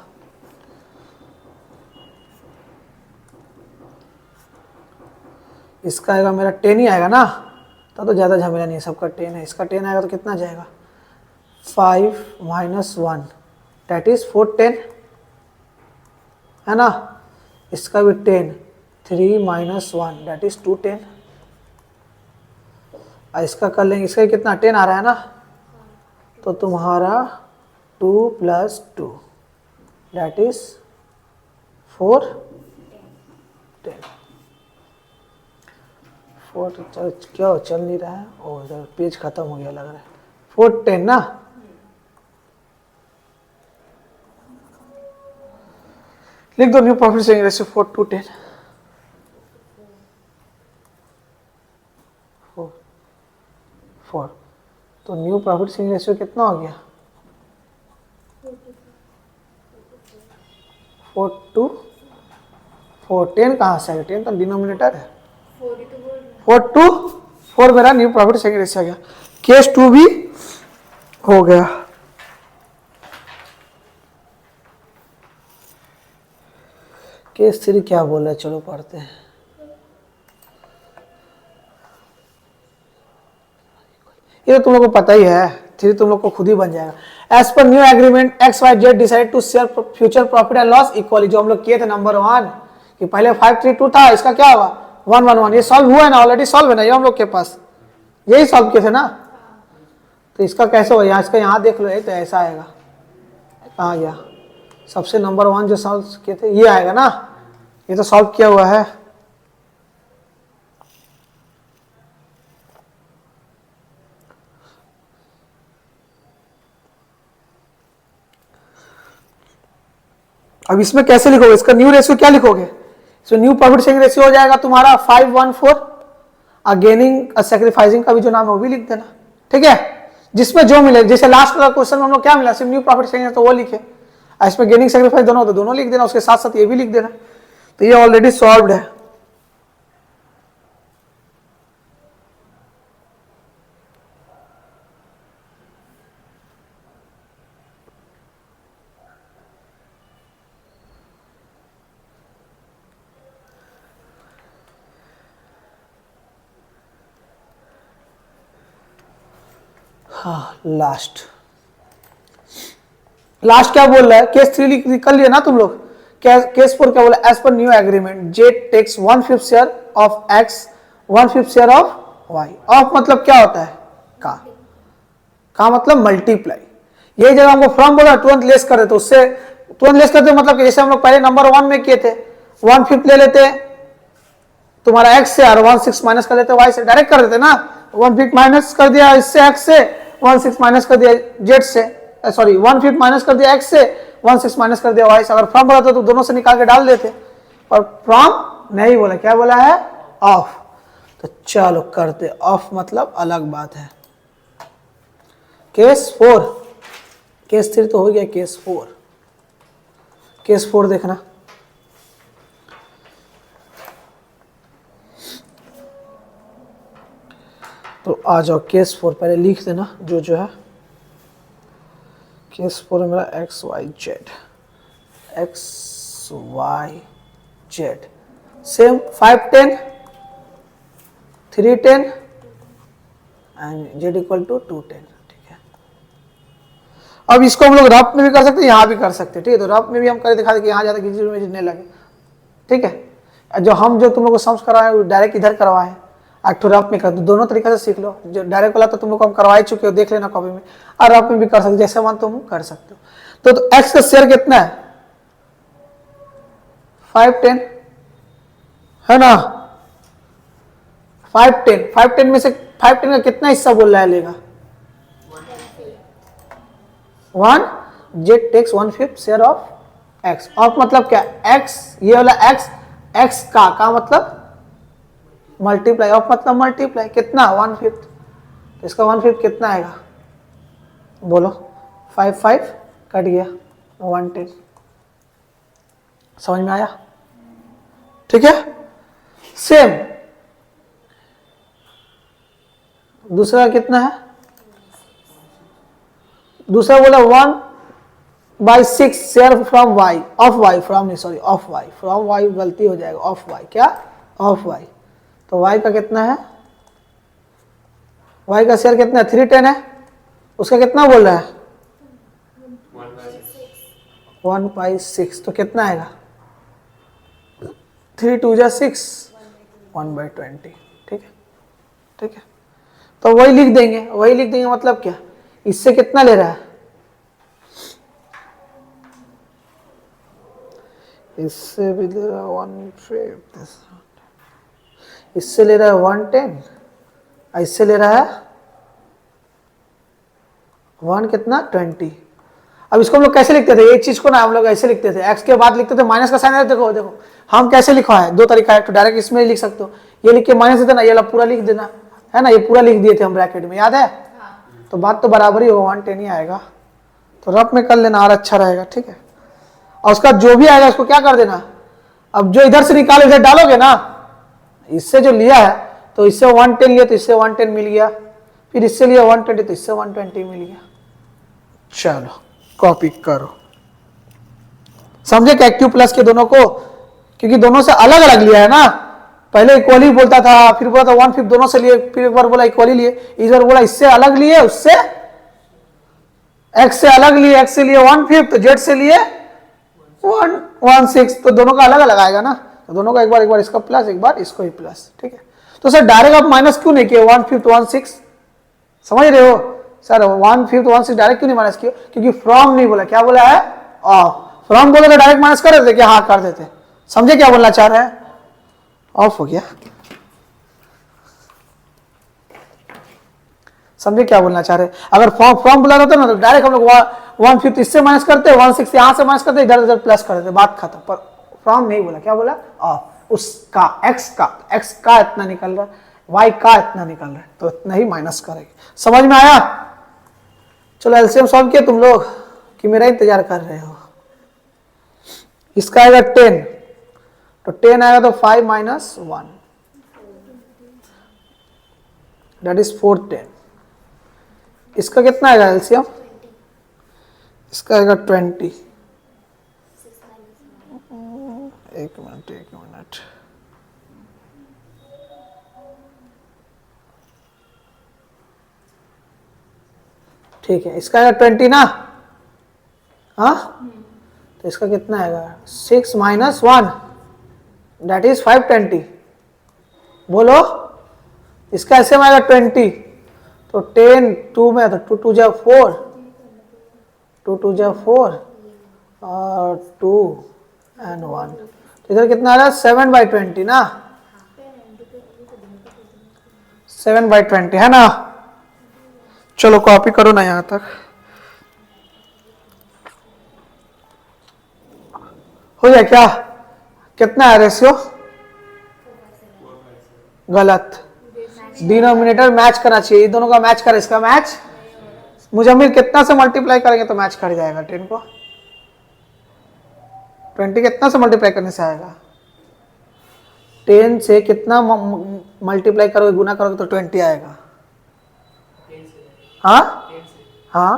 इसका आएगा मेरा 10 ही आएगा ना, तो ज़्यादा झमेला नहीं है, सबका 10 है, इसका 10 आएगा तो कितना जाएगा 5 - 1 दैट इज 4 10 है ना। इसका भी 10 3 - 1 दैट इज 2 10। इसका कर लेंगे, इसका कितना 10 आ रहा है ना, तो तुम्हारा 2 + 2 दैट इज 4 10। 4 क्या चल नहीं रहा है, ओ इधर पेज खत्म हो गया लग रहा है, 4 10 ना। लिख दो न्यू प्रॉफिट शेयरिंग रेशियो 4:10 4। तो न्यू प्रॉफिट शेयरिंग रेशियो कितना हो गया 4:4। 10 कहाँ से आएगा, 10 तो डिनोमिनेटर है, 4:4 मेरा न्यू प्रॉफिट शेयरिंग रेशियो आ गया। केस 2 भी हो गया। केस 3 क्या बोल रहा है, चलो पढ़ते हैं। ये तो तुम लोग को पता ही है, 3 तुम लोग को खुद ही बन जाएगा। As per new agreement X Y Z decide to share future profit and loss equally, जो हम लोग किए थे नंबर 1 कि पहले 532 था, इसका क्या होगा 111। ये सॉल्व हुआ है ना, ऑलरेडी सॉल्व है ना ये हम लोग के पास, यही सॉल्व किए थे ना। तो इसका कैसे हो, यहाँ इसका यहाँ देख लो, ये तो ऐसा आएगा, कहाँ गया, सबसे नंबर 1 जो सॉल्व किए थे ये आएगा ना, ये तो सॉल्व किया हुआ है। अब इसमें कैसे लिखोगे, इसका न्यू रेशियो क्या लिखोगे, इसमें न्यू प्रॉफिट शेयरिंग रेशियो हो जाएगा तुम्हारा 5:1:4, और गेनिंग सैक्रिफाइसिंग का भी जो नाम है वो भी लिख देना, ठीक है, जिसमें जो मिले, जैसे लास्ट वाला क्वेश्चन में हम लोग क्या मिला, सिर्फ न्यू प्रॉफिट शेयरिंग तो वो लिखे, इसमें गेनिंग सैक्रिफाइस दोनों, तो दोनों लिख देना, उसके साथ साथ ये भी लिख देना, तो ये ऑलरेडी सॉल्व्ड है। हाँ, लास्ट क्या बोल रहा है, केस 3 कर लिया ना तुम लोग, केस 4 क्या बोला, as per new agreement Z takes 1/5 share of X 1/5 share of Y. Of मतलब क्या होता है, का मतलब मल्टीप्लाई, ये जब हमको फ्रॉम बोला तुरंत लेस कर देते, उससे तुरंत लेस करते मतलब कि जैसे हम लोग पहले नंबर 1 में किए थे 1/5 ले लेते तुम्हारा x से और 1/6 माइनस कर देते y से, डायरेक्ट कर देते ना, 1/5 माइनस कर दिया इससे x से, 1/6 माइनस कर दिया z से, सॉरी 1/5 माइनस कर दिया x से, 1/6 माइनस कर दिया y से। अगर फ्रॉम बोला तो दोनों से निकाल के डाल देते, और फ्रॉम नहीं बोला, क्या बोला है, ऑफ। तो चलो करते, ऑफ मतलब अलग बात है। केस 4, केस 3 तो हो गया, केस 4, केस 4 देखना, तो आ जाओ केस 4, पहले लिख देना जो है। केस 4 में मेरा XYZ सेम 510 310 एंड Z = 210, ठीक है। अब इसको हम लोग रफ में भी कर सकते हैं, यहाँ भी कर सकते हैं, ठीक है। तो रफ में भी हम कर दिखा दें कि यहाँ ज़्यादा किसी में जितने लगे, ठीक है। जो तुम लोग को सम्स करवाए वो डायरेक्ट इधर करवाए, एक्ट रफ में कर दो, दोनों तरीके से सीख लो। जो डायरेक्ट वाला तो तुम लोग को हम करवा ही चुके हो, देख लेना कॉपी में, और रफ में भी कर सकते, जैसे मन तुम कर सकते हो। तो एक्स का शेयर कितना है, 510 है ना, 510 में से 510 का कितना हिस्सा बोल रहा है लेगा, 1, Z takes 1/5 share of X. Of मतलब क्या, एक्स, ये वाला एक्स का मतलब मल्टीप्लाई, ऑफ मतलब मल्टीप्लाई, कितना 1/5, तो इसका 1/5 कितना आएगा, बोलो, 5 कट गया 110, समझ में आया, ठीक है। सेम दूसरा कितना है, दूसरा बोला 1/6 share from Y, of Y, from नहीं sorry of Y, from Y गलती हो जाएगा, ऑफ वाई, क्या ऑफ वाई। तो y का कितना है, y का शेयर कितना है, 310 है, उसका कितना बोल रहा है 1/6, तो कितना आएगा 3 2 जा 6, 1/20, ठीक है, ठीक है। तो वही लिख देंगे, मतलब क्या, इससे कितना ले रहा है, इससे भी ले रहा है 1/5, इससे ले रहा है 110, इससे ले रहा है 1 कितना 20। अब इसको हम लोग कैसे लिखते थे, एक चीज को ना हम लोग ऐसे लिखते थे, x के बाद लिखते थे माइनस का साइन। देखो हम कैसे लिखा है, दो तरीका है, तो डायरेक्ट इसमें लिख सकते हो, ये लिख के माइनस देना, ये पूरा लिख देना, है ना, ये पूरा लिख दिए थे हम ब्रैकेट में, याद है। हाँ। तो बात तो बराबर ही होगा, 110 ही आएगा, तो रफ में कर लेना और अच्छा रहेगा, ठीक है। और उसका जो भी आएगा उसको क्या कर देना, अब जो इधर से निकालो इधर डालोगे ना, इससे जो लिया है तो इससे 110 लिया तो इससे 110 मिल गया, फिर इससे लिया 120 तो इससे 120 मिल गया। चलो कॉपी करो, समझे क्या Q प्लस के दोनों को, क्योंकि दोनों से अलग अलग लिया है ना, पहले इक्वली बोलता था, फिर बोला था 1/5 दोनों से लिए, फिर एक बार बोला इक्वली लिए, इस बार बोला इससे अलग लिए, उससे x से अलग लिए, x से लिए 1/5 तो z से लिए 1/6, तो दोनों का अलग अलग आएगा ना, तो दोनों का एक बार इसका प्लस, एक बार इसको ही प्लस, ठीक है। तो सर डायरेक्ट आप माइनस क्यों नहीं किए, 1/5 1/6, समझ रहे हो, सर 1/5 1/6 डायरेक्ट क्यों नहीं माइनस किया? क्योंकि फ्रॉम नहीं बोला, क्या बोला है? ऑफ। फ्रॉम बोला तो डायरेक्ट माइनस कर देते क्या? हाँ कर देते। समझे क्या बोलना चाह रहे हैं? ऑफ हो गया। समझे क्या बोलना चाह रहे हैं? अगर फ्रॉम बोला रहता ना तो डायरेक्ट हम लोग 1/5 इससे माइनस करते, 1/6 यहां से माइनस करते, इधर उधर प्लस कर देते, बात खत्म। पर फ्रॉम नहीं बोला, क्या बोला? ऑफ। उसका एक्स का इतना निकल रहा है, वाई का इतना निकल रहा है, तो इतना ही माइनस करेंगे। समझ में आया? चलो एलसीएम सॉल्व किया तुम लोग कि मेरा इंतजार कर रहे हो? इसका आएगा 10, तो 10 आएगा तो 5 - 1 दैट इज 410। इसका कितना आएगा एलसीएम? इसका आएगा 20। एक मिनट ठीक है, इसका आएगा 20 ना? हाँ, तो इसका कितना आएगा? 6 - 1 दैट इज 520। बोलो, इसका ऐसे में आएगा 20, तो 10 2 में, तो 2 2 जा 4, 2 2 जा 4 और 2 and 1, तो इधर कितना आ रहा है? 7/20 ना? 7/20 है ना? चलो कॉपी करो ना यहां तक। हो जाए क्या? कितना है रेशियो? गलत। डिनोमिनेटर मैच करना चाहिए, दोनों का मैच कर, इसका मैच। मुजम्मिल कितना से मल्टीप्लाई करेंगे तो मैच कर जाएगा? 10 को 20 कितना से मल्टीप्लाई करने से आएगा? 10 से कितना मल्टीप्लाई करोगे, गुना करोगे तो 20 आएगा। हाँ हाँ,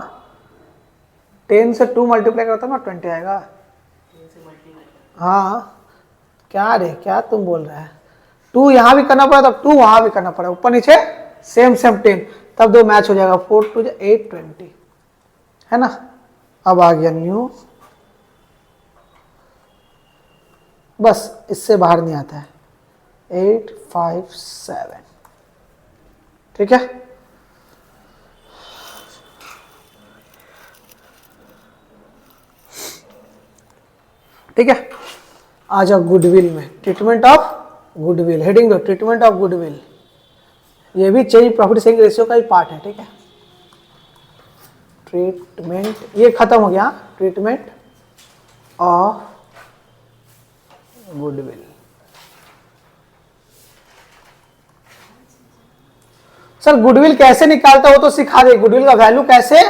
10 से 2 मल्टीप्लाई करता ना 20 आएगा। हाँ, क्या रे, क्या तुम बोल रहे हैं? 2 यहां भी करना पड़ा, तब 2 वहां भी करना पड़ा, ऊपर नीचे सेम 10, तब 2 मैच हो जाएगा। 4 2 8 20 है ना? अब आ गया न्यू, बस इससे बाहर नहीं आता है। 8 5 7 ठीक है। ठीक है, आ जाओ गुडविल में। ट्रीटमेंट ऑफ गुडविल, हेडिंग दो ट्रीटमेंट ऑफ गुडविल। ये भी चेंज प्रॉफिट सेलिंग रेशियो का ही पार्ट है। ठीक है, ट्रीटमेंट, ये खत्म हो गया। Treatment of goodwill. Sir goodwill कैसे निकालता हो तो सिखा दे। गुडविल का वैल्यू कैसे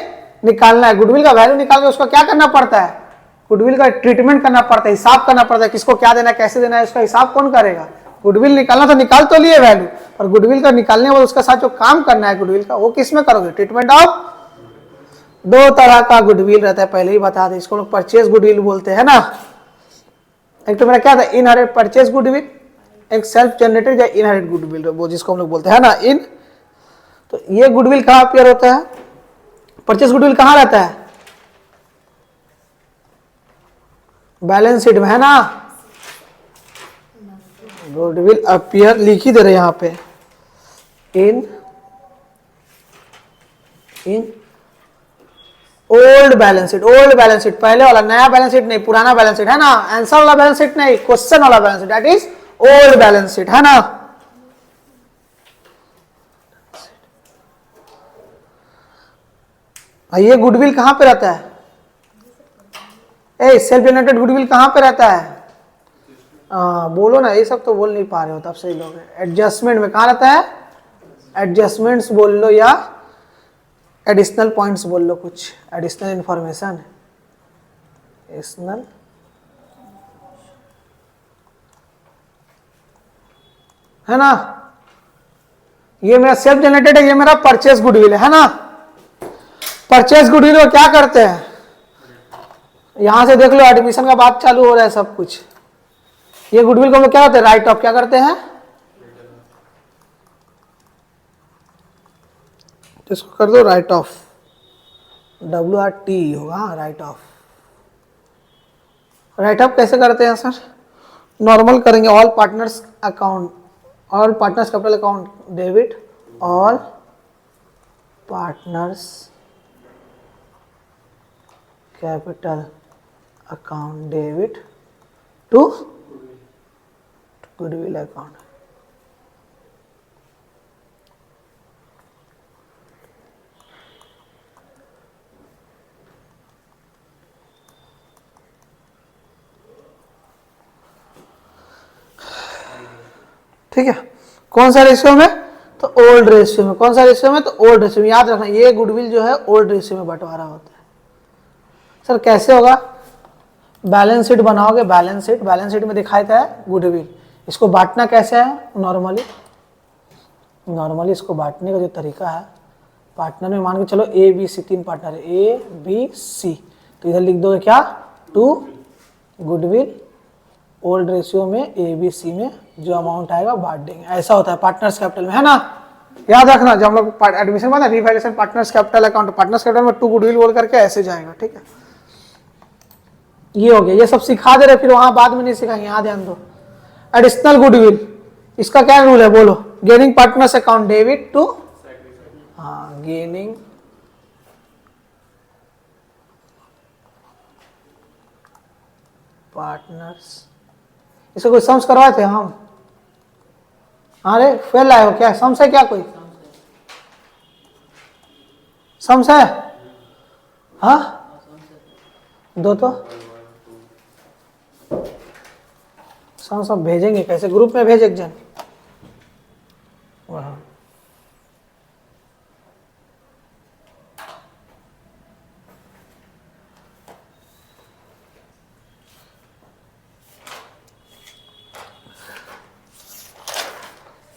निकालना है? गुडविल का वैल्यू निकाल के उसको क्या करना पड़ता है? गुडविल का ट्रीटमेंट करना पड़ता है, हिसाब करना पड़ता है, किसको क्या देना है, कैसे देना है, उसका हिसाब कौन करेगा? गुडविल निकालना तो निकाल तो लिए वैल्यू, और गुडविल का निकालने वाला उसका साथ जो काम करना है गुडविल का, वो किस में करोगे? Treatment of. 2 तरह का गुडविल रहता है, पहले ही बता दें। इसको लोग परचेज गुडविल बोलते हैं ना। एक तो मेरा क्या था, इनहेरिट परचेज गुडविल, एक सेल्फ जनरेटेड या इनहेरिट गुडविल, वो जिसको हम लोग बोलते हैं ना इन। तो ये गुडविल कहाँ अपीयर होता है? परचेज गुडविल कहाँ रहता है? बैलेंस शीट में है ना। गुडविल अपीयर लिख ही दे रहे यहां पे, in old balance sheet. Old balance sheet पहले वाला, नया बैलेंस शीट नहीं, पुराना बैलेंस शीट है ना। आंसर वाला बैलेंस शीट नहीं, क्वेश्चन वाला balance sheet, that is old balance sheet है ना। ये गुडविल कहां पे रहता है? ए सेल्फ जनरेटेड गुडविल कहां पे रहता है? बोलो ना, ये सब तो बोल नहीं पा रहे हो तब सही लोग। एडजस्टमेंट में कहां रहता है? एडजस्टमेंट्स बोल लो या एडिशनल पॉइंट्स बोल लो, कुछ एडिशनल इंफॉर्मेशन, एडिशनल है ना। ये मेरा सेल्फ जनरेटेड है, ये मेरा परचेज गुडविल है ना। परचेज गुडविल को क्या करते हैं? यहां से देख लो, एडमिशन का बात चालू हो रहा है सब कुछ। ये गुडविल को हम लोग क्या करते हैं? Write off. क्या करते हैं? इसको कर दो राइट ऑफ, WRT होगा राइट ऑफ। राइट ऑफ कैसे करते हैं सर? नॉर्मल करेंगे, all partners account, all partners capital account debit, all partners capital account debit to goodwill account. ठीक है, कौन सा रेशियो में? तो ओल्ड रेशियो में। कौन सा रेशियो में? तो ओल्ड रेशियो में। याद रखना ये गुडविल जो है ओल्ड रेशियो में बंटवारा होता है। सर कैसे होगा? बैलेंस शीट बनाओगे, बैलेंस शीट में दिखाया है गुडविल। इसको बांटना कैसे है? नॉर्मली इसको बांटने का जो तरीका है, पार्टनर में मान के चलो ए बी सी, 3 पार्टनर है, ए बी सी, तो इधर लिख दोगे क्या? 2 गुडविल, ओल्ड रेशियो में ए बी सी में जो अमाउंट आएगा बांट देंगे। ऐसा होता है पार्टनर्स कैपिटल में, है ना? याद रखना जब हम लोग एडमिशन में revaluation partners capital account, partners capital में 2 गुडविल बोल करके ऐसे जाएगा। ठीक है, ये हो गया। ये सब सिखा दे रहे, फिर वहां बाद में नहीं सिखाएंगे, यहाँ ध्यान दो। एडिशनल गुडविल, इसका क्या रूल है बोलो? Gaining partners account debit to, हाँ गेनिंग पार्टनर्स। इसको कोई सम्स करवाए थे हम? अरे फेल आए हो क्या? सम्स है क्या? कोई सम्स है? हाँ दो तो सम्स सब भेजेंगे कैसे? ग्रुप में भेज एक जन। वाह,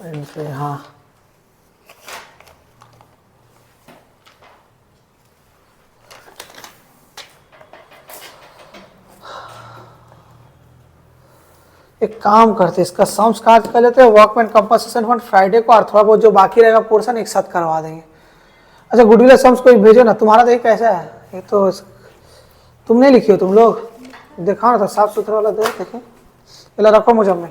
इनसे हाँ एक काम करते, इसका सम्स काट कर लेते हैं, वर्कमैन कंपनसेशन फंड फ्राइडे को, और थोड़ा बहुत जो बाकी रहेगा पोर्शन एक साथ करवा देंगे। अच्छा गुडविल सम्स कोई भेजो ना, तुम्हारा तो कैसा है? ये तो तुम नहीं लिखी हो, तुम लोग दिखाओ ना तो साफ सुथरा वाला दे। देखिए इला रखो मुजम्मिल।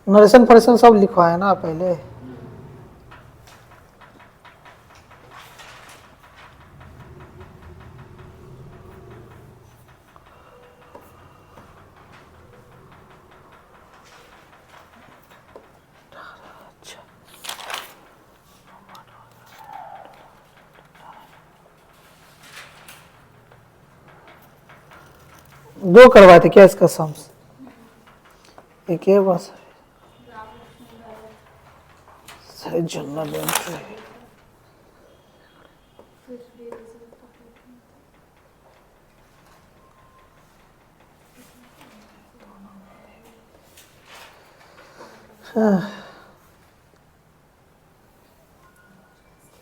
नरेशन फरेशन सब लिखवाए ना पहले। दो करवाए थे क्या इसका सम्स? एक है बस, जनरल एंट्री।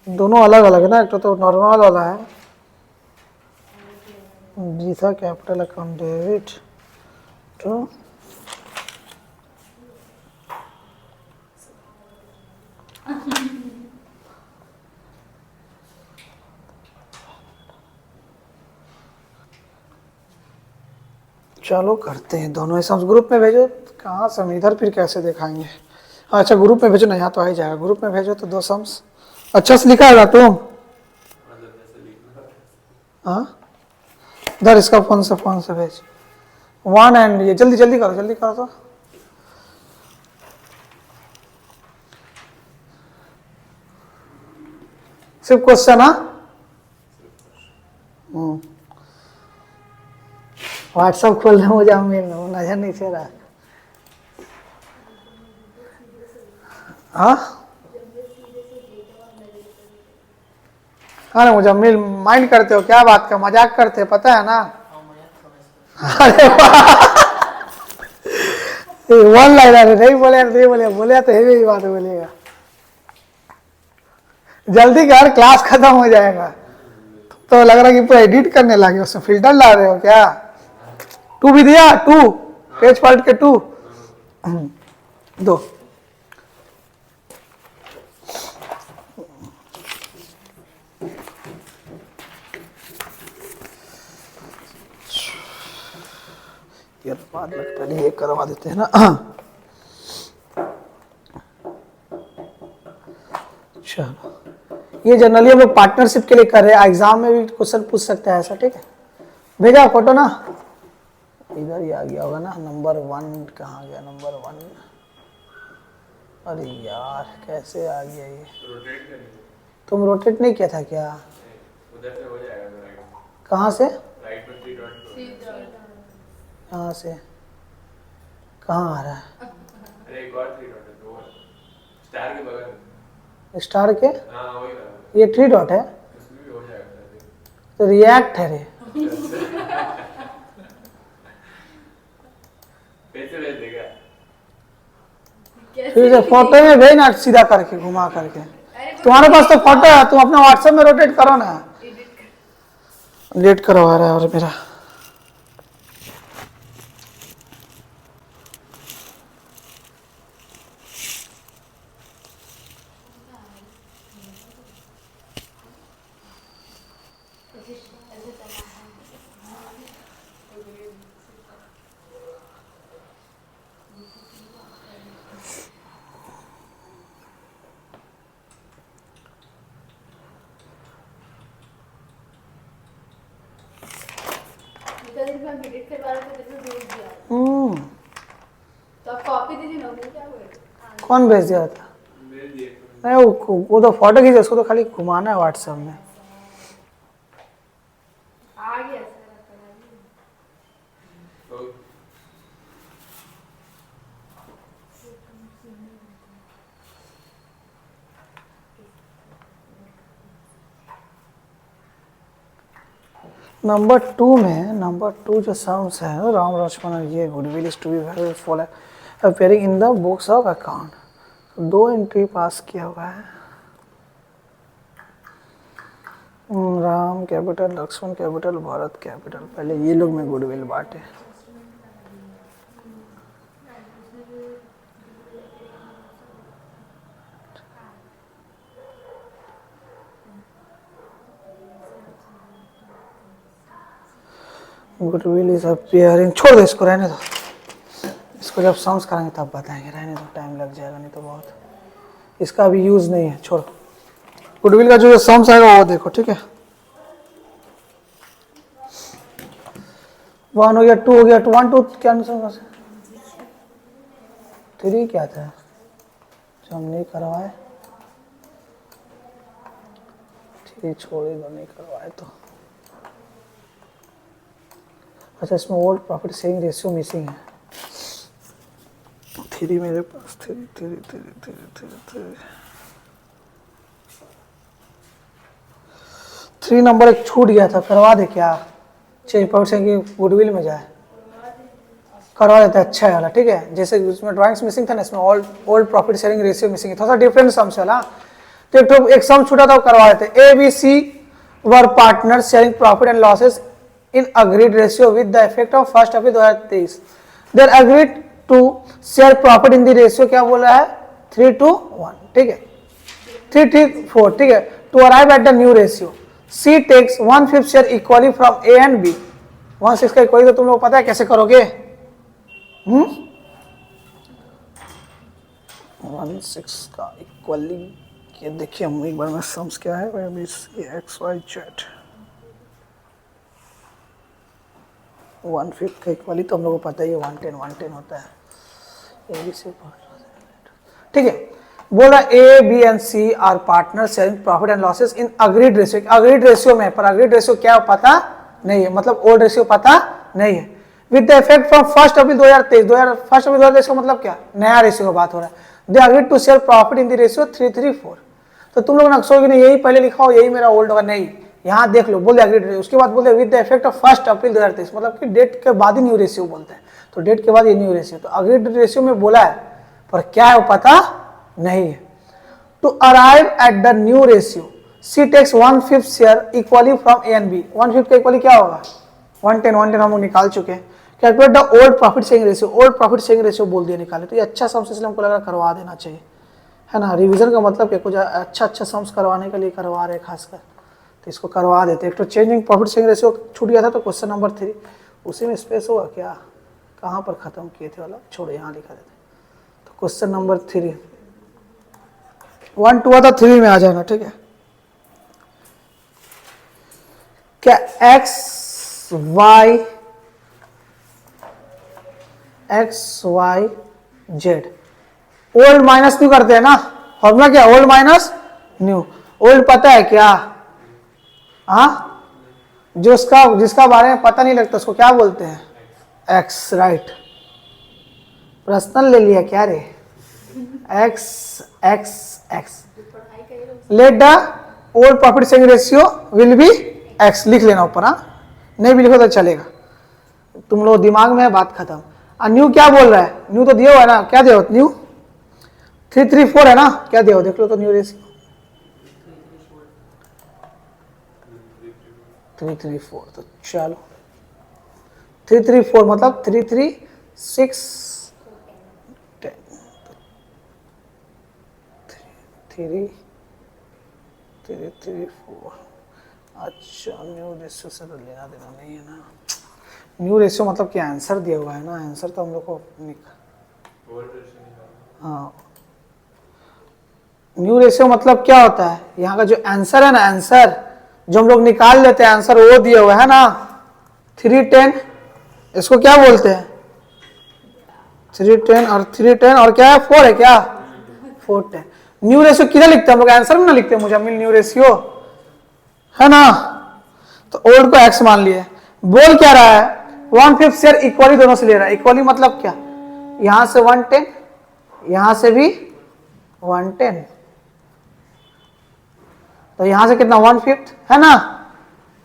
दोनों अलग अलग है ना, एक तो नॉर्मल वाला है जीसा कैपिटल अकाउंट डेबिट तो चलो करते हैं दोनों सम्स। ग्रुप में भेजो। कहाँ से हम इधर फिर कैसे दिखाएंगे? अच्छा ग्रुप में भेजो ना, यहाँ तो आ ही जाएगा। ग्रुप में भेजो तो 2 सम्स अच्छा से लिखा है तुम। हाँ इधर इसका फोन से भेज 1 एंड ये जल्दी जल्दी करो तो। सिर्फ क्वेश्चन? हाँ व्हाट्सअप खोल रहे मुझे नजर नहीं से रहा। हाँ हाँ मुजम्मिल माइंड करते हो क्या? बात का मजाक करते हो, पता है ना? अरे वन लाइनर नहीं बोले तो हेवी बात बोलेगा। जल्दी कर, क्लास खत्म हो जाएगा। तो लग रहा है कि पूरा एडिट करने लगे, उसमें फिल्टर ला रहे हो क्या? 2 भी दिया, 2 पेज पलट के 2 दो। ये बाद में पहले ये करवा देते हैं ना। चलो, ये जनरली हम लोग पार्टनरशिप के लिए कर रहे हैं, एग्जाम में भी क्वेश्चन पूछ सकते हैं ऐसा, ठीक है। भेजा फोटो ना, इधर ही आ गया होगा ना। नंबर 1 कहाँ गया? नंबर 1, अरे यार कैसे आ गया ये? रोटेट करनी है। तुम रोटेट नहीं किया था क्या? उधर से हो जाएगा तो राइट। कहाँ से? राइट में 3 डॉट। कहाँ से? कहाँ आ रहा है? अरे एक और 3 डॉट है, 2 है। स्टार के बगल में। स्टार के? हाँ वही वाला। ये 3 डॉट है उसमें भी हो जाएगा शायद। तो रिएक्ट है रे। कैसे भेज देगा? फिर से फोटो में भेज ना, सीधा करके घुमा करके। तुम्हारे पास तो फोटो है, तुम अपना व्हाट्सएप में रोटेट करो ना। लेट करवा रहा है और मेरा। तो आप कॉपी दीजिए ना, वो क्या हुआ? कौन भेज दिया था? भेज दिए। नहीं, वो तो फोटो खींचे, उसको तो खाली घुमाना है व्हाट्सएप में। आ गया सर तो नंबर 2 में, नंबर 2 जो सम्स है, राम लक्ष्मण ये goodwill is to be very full appearing in the books of account. 2 entry pass किया हुआ है। Ram capital, Lakshman capital, Bharat capital. पहले ये लोग में गुडविल बांटे। Goodwill is appearing. छोड़ दो इसको, रहने दो। इसको जब सम्स कराएंगे तब बताएंगे, रहने दो, टाइम लग जाएगा नहीं तो बहुत। इसका अभी यूज नहीं है, छोड़ो। गुडविल का जो सम्स आएगा वो देखो, ठीक है। 1 हो गया, 2 हो गया, 1 2 क्या आंसर? 3 क्या था जो हम नहीं करवाए? 3 छोड़े दो, नहीं करवाए तो। अच्छा, इसमें old profit sharing ratio missing है। 3 मेरे पास, 3 नंबर एक छूट गया था, करवा दे क्या? चेंज प्रॉफिट शेयरिंग गुडविल में जाए, करवा देते हैं। अच्छा है वाला, ठीक है। जैसे उसमें ड्राइंग्स मिसिंग था ना, इसमें old profit sharing ratio missing है। थोड़ा सा डिफरेंट सम्स है ना, तो एक सम छूटा था, वो करवा देते। A B C were partner sharing profit and losses in agreed ratio with the effect of 1 April 2023. They are agreed to share profit in the ratio, क्या बोला है? 3:1, ठीक है। 3:4, ठीक है। To arrive at the new ratio, C takes 1/5 share equally from A and B. 1/6 का equally तो तुम लोग पता है कैसे करोगे? 1/6 का इक्वली, ये देखिए हम एक बार में सम्स क्या है, एक्स वाई जेड। 1/5 का इक्वली तो हम लोगों को पता ही है, 110 होता है। ठीक है। बोल रहा A B and C are partner sharing profit and losses in agreed ratio. Agreed ratio में, पर अग्रीड रेशियो क्या पता नहीं है, मतलब ओल्ड रेशियो पता नहीं है। With the effect from 1 April 2023, 1 April 2023 का मतलब क्या? नया रेशियो की बात हो रहा है। They agreed to share profit in the ratio 3:4। तो तुम लोग नक्सोगे नहीं, यही पहले लिखा हो, यही मेरा ओल्ड होगा, नहीं, यहाँ देख लो, बोल एग्रीड। उसके बाद बोलते with the effect of 1 April 2023, मतलब कि डेट के बाद ही न्यू रेशियो बोलते हैं, तो डेट के बाद ये न्यू रेशियो। तो अग्रीड रेशियो में बोला है, पर क्या है वो पता नहीं है। To arrive at the new ratio, C takes 1/5 share equally from A and B. 1/5 का इक्वली क्या होगा? 110 हम लोग निकाल चुके हैं। Calculate the old profit sharing ratio, old profit sharing ratio बोल दिया निकाले। तो ये अच्छा सम्स इसलिए हमको लगा करवा देना चाहिए, है ना। रिवीजन का मतलब क्या, कुछ अच्छा सम्स करवाने के लिए करवा रहे खासकर, तो इसको करवा देते। एक तो चेंजिंग प्रॉफिट शेयरिंग रेशियो छूट गया था, तो क्वेश्चन नंबर 3 उसी में स्पेस होगा क्या? कहाँ पर खत्म किए थे वाला, छोड़ो यहाँ लिखा देते। तो क्वेश्चन नंबर 3 1 2 आता 3 में आ जाना, ठीक है। क्या X Y Z old minus new करते हैं ना, फॉर्मूला क्या, ओल्ड माइनस न्यू। ओल्ड पता है क्या, हाँ, जो जिसका बारे में पता नहीं लगता उसको क्या बोलते हैं, एक्स, राइट। पर्सनल ले लिया क्या रे, x x x. Let the old profit sharing ratio will be x, लिख लेना ऊपर, हाँ, नहीं भी लिखो तो चलेगा, तुम लोग दिमाग में है, बात खत्म। न्यू क्या बोल रहा है, न्यू तो दिया हुआ है ना, क्या दिया न्यू 334 है ना, क्या दिया देख लो तो न्यू रेशियो 334, तो चलो 334 मतलब 336 10 334। अच्छा, न्यू रेशियो से तो लेना देना नहीं है ना, न्यू रेशियो मतलब क्या, आंसर दिया हुआ है ना, आंसर तो हम लोग को हाँ, न्यू रेशियो मतलब क्या होता है, यहाँ का जो आंसर है ना, आंसर जो हम लोग निकाल लेते हैं आंसर, वो दिया हुआ है ना 310, इसको क्या बोलते हैं 310 और 310 और क्या है 4 है क्या 410। न्यू रेशियो किधर लिखते हैं हम लोग, आंसर में ना लिखते हैं मुजामिल, न्यू रेशियो है ना, तो ओल्ड को एक्स मान लिए। बोल क्या रहा है, 1/5 शेयर इक्वली दोनों से ले रहा है, इक्वली मतलब क्या, यहां से 110 यहां से भी 110, तो यहां से कितना 1/5 है ना,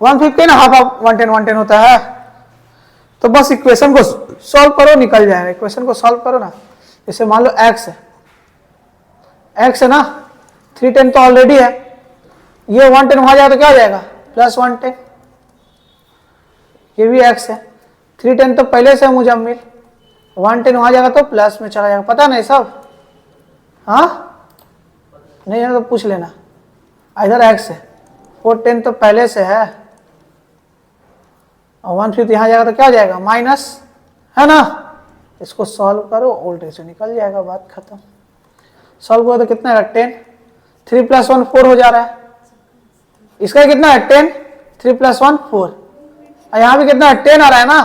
1/5 के ना हाफ ऑफ 110 होता है, तो बस इक्वेशन को सॉल्व करो निकल जाएगा, इक्वेशन को सॉल्व करो ना। जैसे मान लो एक्स है ना, 310 तो ऑलरेडी है, ये 110 वहां जाएगा तो क्या हो जाएगा +110, ये भी एक्स है, 310 तो पहले से है मुजम्मिल, 110 वहां जाएगा तो प्लस में चला जाएगा, पता नहीं सब, हाँ नहीं है तो पूछ लेना। इधर एक्स है, 410 तो पहले से है, और 1/5 यहाँ जाएगा तो क्या हो जाएगा माइनस, है ना, इसको सॉल्व करो ओल्ड रेशियो निकल जाएगा, बात खत्म। सॉल्व करो तो कितना है 10, 3 + 1 4 हो जा रहा है, इसका कितना है 10, 3 + 1 4, और यहाँ भी कितना है 10 आ रहा है ना,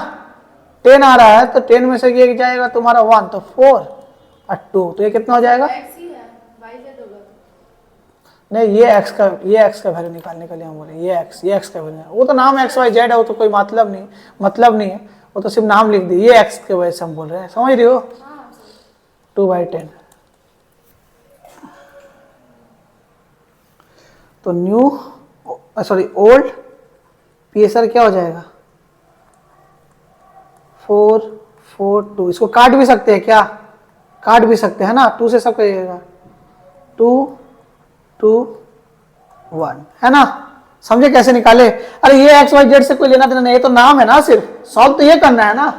10 आ रहा है, तो 10 में से ये जाएगा तुम्हारा 1, तो 4 और 2, तो ये कितना हो जाएगा, एक्स ही है, वाई जेड होगा। नहीं ये एक्स का वैल्यू निकालने के लिए हम बोले, ये एक्स का वैल्यू, वो तो नाम एक्स वाई जेड है, वो तो कोई मतलब नहीं है, वो तो सिर्फ नाम लिख दिए, ये एक्स के वजह से हम बोल रहे हैं, समझ रही हो, 2/10। तो न्यू सॉरी ओल्ड PSR क्या हो जाएगा 4 4 2, इसको काट भी सकते हैं क्या, काट भी सकते हैं ना, 2 से सब करिएगा 2 2 1, है ना, समझे कैसे निकाले। अरे ये एक्स वाई जेड से कोई लेना देना नहीं, ये तो नाम है ना, सिर्फ सॉल्व तो ये करना है ना,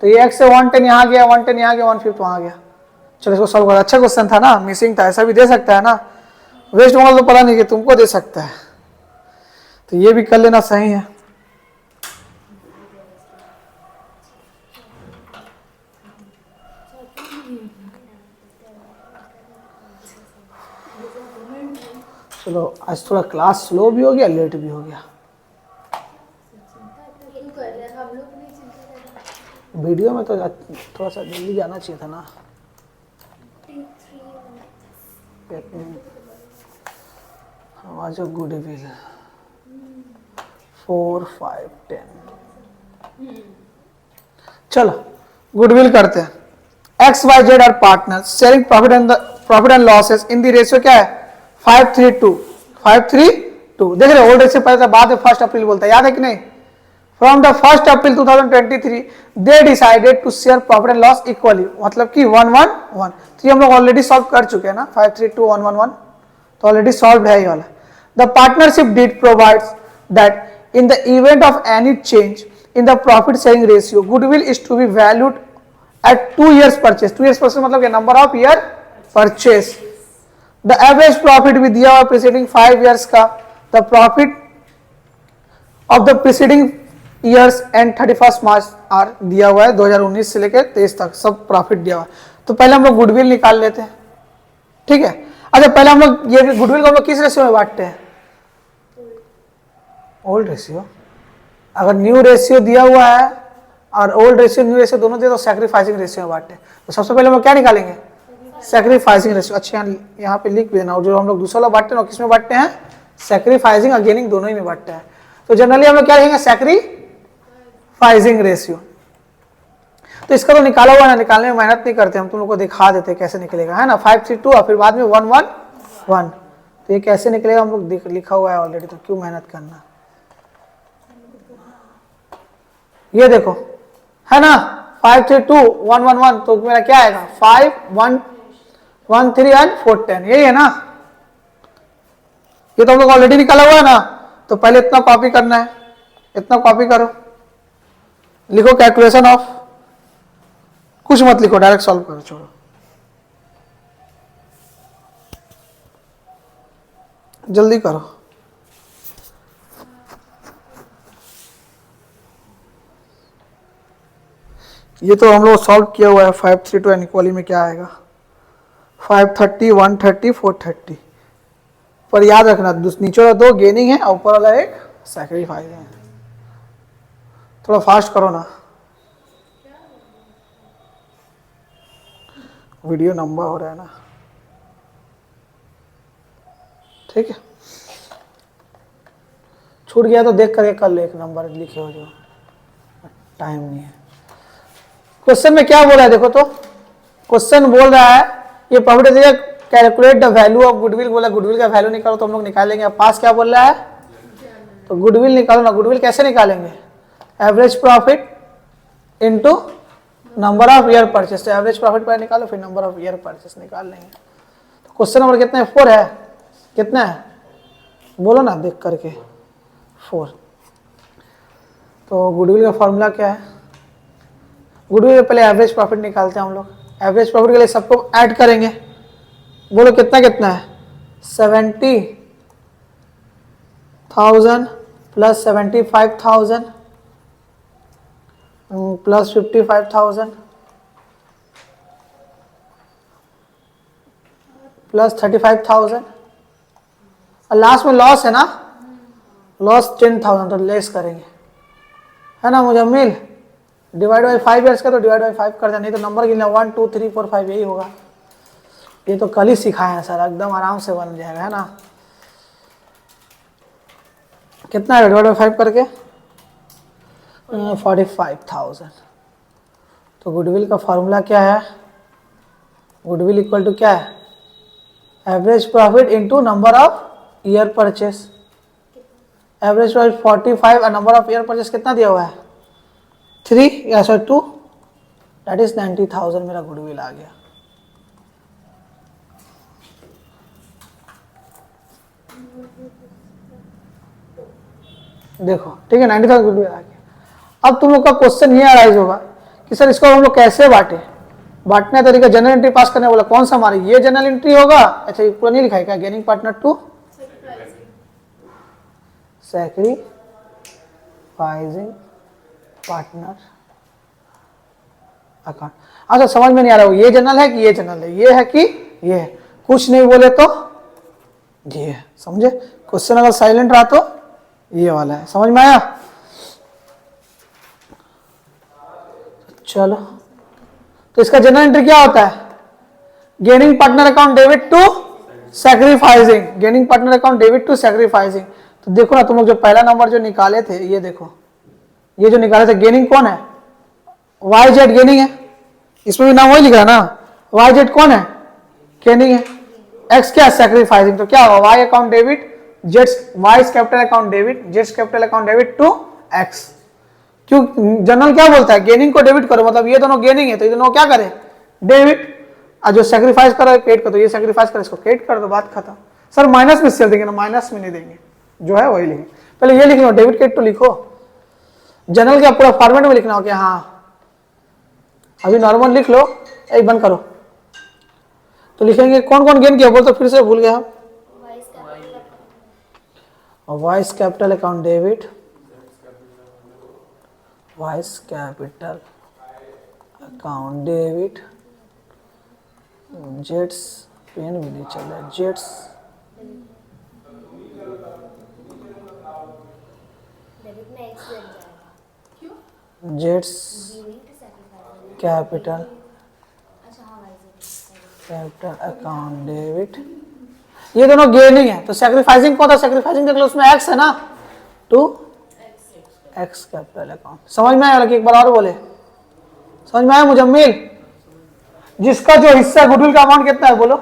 तो ये एक्स से 110 यहाँ गया, 110 यहाँ गया, 1/5 वहाँ गया। चलो इसको सॉल्व करो, अच्छा क्वेश्चन था ना, मिसिंग था, ऐसा भी दे सकता है ना, वेस्ट मॉडल तो पता नहीं कि तुमको दे सकता है, तो ये भी कर लेना सही है। चलो आज थोड़ा क्लास स्लो भी हो गया, लेट भी हो गया, तू कर रहा है, हम लोग नहीं चिंता कर रहे। वीडियो में तो थोड़ा सा जल्दी जाना चाहिए था ना। गुडविल 4 5 10, चलो गुडविल करते हैं। X Y Z are partner sharing profit and losses in the ratio क्या है 5:3:2 5:3:2। देख रहे ओल्ड रेशियो पहले था, बाद में 1 अप्रैल बोलता है, याद है कि नहीं। From the 1 April 2023 they decided to share profit and loss equally, मतलब कि 1:1:1। तो ये हम लोग ऑलरेडी सॉल्व कर चुके हैं ना, 5:3:2 1:1:1, तो ऑलरेडी सॉल्व है ये वाला। The partnership deed provides that in the event of any change in the profit sharing ratio, goodwill is to be valued at 2 years purchase। 2 years purchase मतलब क्या, number of year purchase। the average profit भी दिया हुआ preceding 5 years का, the profit of the preceding years and 31st March are दिया हुआ है 2019 से लेकर 23 तक सब प्रॉफिट दिया हुआ है। तो पहले हम लोग गुडविल निकाल लेते हैं, ठीक है। अच्छा पहले हम लोग ये गुडविल को हम लोग किस रेशियो में बांटते हैं? Old ratio. अगर न्यू रेशियो दिया हुआ है और ओल्ड रेशियो न्यू रेशियो दोनों दिए तो सैक्रिफाइसिंग रेशियो में बांटते हैं। तो सबसे पहले हम लोग क्या निकालेंगे? Sacrificing ratio. अच्छा यहाँ पे लिख भी देना, और जो हम लोग दूसरा वाला बांटते हैं किस में बांटते हैं? सैक्रिफाइसिंग और गेनिंग दोनों ही में बांटते हैं। तो जनरली हम लोग क्या लिखेंगे? Sacrificing ratio. तो इसका तो निकाला हुआ है ना, निकालने में मेहनत नहीं करते हम, तुम लोग को दिखा देते कैसे निकलेगा, है ना। 5 3 2 और फिर बाद में 1 1 1। तो ये कैसे निकलेगा हम लोग लिखा हुआ है ऑलरेडी, तो क्यों मेहनत करना। ये देखो है ना, 5 3 2 1 1 1, तो मेरा क्या आएगा? 5 1 1 3 एंड 4 10, यही है ना। ये तो हम लोग ऑलरेडी निकाला हुआ है ना। तो पहले इतना कॉपी करना है, इतना कॉपी करो, लिखो कैलकुलेशन ऑफ, कुछ मत लिखो, डायरेक्ट सॉल्व करो, छोड़ो। जल्दी करो। ये तो हम लोग सॉल्व किया हुआ है। 5 3 2 इक्वली में क्या आएगा? 530 130 430। पर याद रखना नीचे वाला 2 गेनिंग है और ऊपर वाला एक सैक्रिफाइस है। थोड़ा फास्ट करो ना, वीडियो लंबा हो रहा है ना। ठीक है, छूट गया तो देख करके कर लो, एक नंबर लिखे हो जो, टाइम नहीं है। क्वेश्चन में क्या बोला है देखो तो, क्वेश्चन बोल रहा है ये प्रॉफिट दिया, calculate the value of goodwill, बोला गुडविल का वैल्यू निकालो, तो हम लोग निकालेंगे। अब पास क्या बोल रहा है? तो गुडविल निकालो ना। गुडविल कैसे निकालेंगे? Average profit into number of year purchase. तो एवरेज प्रॉफिट पर निकालो, फिर नंबर ऑफ ईयर परचेस निकाल लेंगे। तो क्वेश्चन नंबर कितना है? 4 है। कितना है बोलो ना देख करके? 4। तो गुडविल का फॉर्मूला क्या है? गुडविल में पहले एवरेज प्रॉफिट निकालते हैं हम लोग। एवरेज प्रॉफिट के लिए सबको ऐड करेंगे, बोलो कितना कितना है? 70,000 प्लस 75,000 प्लस 55,000 प्लस 35,000, और लास्ट में लॉस है ना, लॉस 10,000, तो लेस करेंगे, है ना मुजम्मिल। डिवाइड बाई 5 ईयर्स का तो डिवाइड बाई 5 कर देना, नहीं तो नंबर गिनना 1 2 3 4 5 यही होगा। ये तो कल ही सिखाए हैं सर, एकदम आराम से बन जाएगा, है ना। कितना है डिवाइड बाई 5 करके? 45,000। तो गुडविल का फॉर्मूला क्या है? गुडविल इक्वल टू क्या है? Average profit into number of year purchase. Average profit 45 और नंबर ऑफ ईयर परचेस कितना दिया हुआ है? 3 या सर 2, दैट इज 90,000 मेरा गुडविल आ गया। देखो ठीक है, 90,000 गुडविल आ गया। अब तुम लोग का क्वेश्चन ये अराइज होगा कि सर इसको हम लोग कैसे बांटे? बांटने का तरीका जनरल एंट्री पास करने वाला कौन सा हमारा? ये जनरल एंट्री होगा। अच्छा ये पूरा नहीं लिखा है क्या? Gaining partner to sacrificing partner account. अच्छा समझ में नहीं आ रहा हो, ये जनरल है कि ये जनरल है, ये है कि ये है? कुछ नहीं बोले तो ये है, समझे? क्वेश्चन अगर साइलेंट रहा तो ये वाला है, समझ में आया? चलो तो इसका जनरल एंट्री क्या होता है? Gaining partner account debit to sacrificing, gaining partner account debit to sacrificing. तो देखो ना तुम लोग जो पहला नंबर जो निकाले थे, ये देखो, ये जो निकाले थे गेनिंग कौन है? वाई जेड गेनिंग है, इसमें भी नाम वही लिखा है ना। वाई जेड कौन है? गेनिंग है। एक्स क्या है? सैक्रिफाइसिंग। तो क्या होगा? वाई अकाउंट डेबिट जेड्स, वाईस कैपिटल अकाउंट डेबिट, जेड्स capital account debit to X. क्यों जनरल क्या बोलता है? गेनिंग को डेबिट करो, मतलब ये दोनों गेनिंग है तो ये दोनों क्या करें? डेबिट। और जो सैक्रिफाइस करो क्रेडिट कर दो, ये सैक्रिफाइस करो इसको क्रेडिट कर दो, बात खत्म। सर माइनस में सेल देंगे ना? माइनस में नहीं देंगे, जो है वही लिखेंगे। पहले ये लिख लो, डेबिट क्रेडिट तो लिखो। जनरल क्या पूरा फॉर्मेट में लिखना हो क्या? हाँ अभी नॉर्मल लिख लो, एक बंद करो। तो लिखेंगे कौन कौन गेन किया बोल, तो फिर से भूल गया हम। Y's capital account debit, Y's capital account debit, जेड्स पेन भी नहीं चल रहा है। जेट्स डेबिट में एक्स लग जाएगा। क्यों? जेट्स गिविंग टू सैक्रिफाइस। कैपिटल अच्छा हाँ भाई से। कैपिटल अकाउंट डेबिट, ये दोनों गेनिंग है। तो सैक्रिफाइसिंग कौन था? सैक्रिफाइसिंग देख लो, उसमें एक्स है ना, टू एक्स कैपिटल अकाउंट। समझ में आया? एक बार और बोले, समझ में आया मुजम्मिल? जिसका जो हिस्सा गुडविल का अमाउंट कितना है बोलो?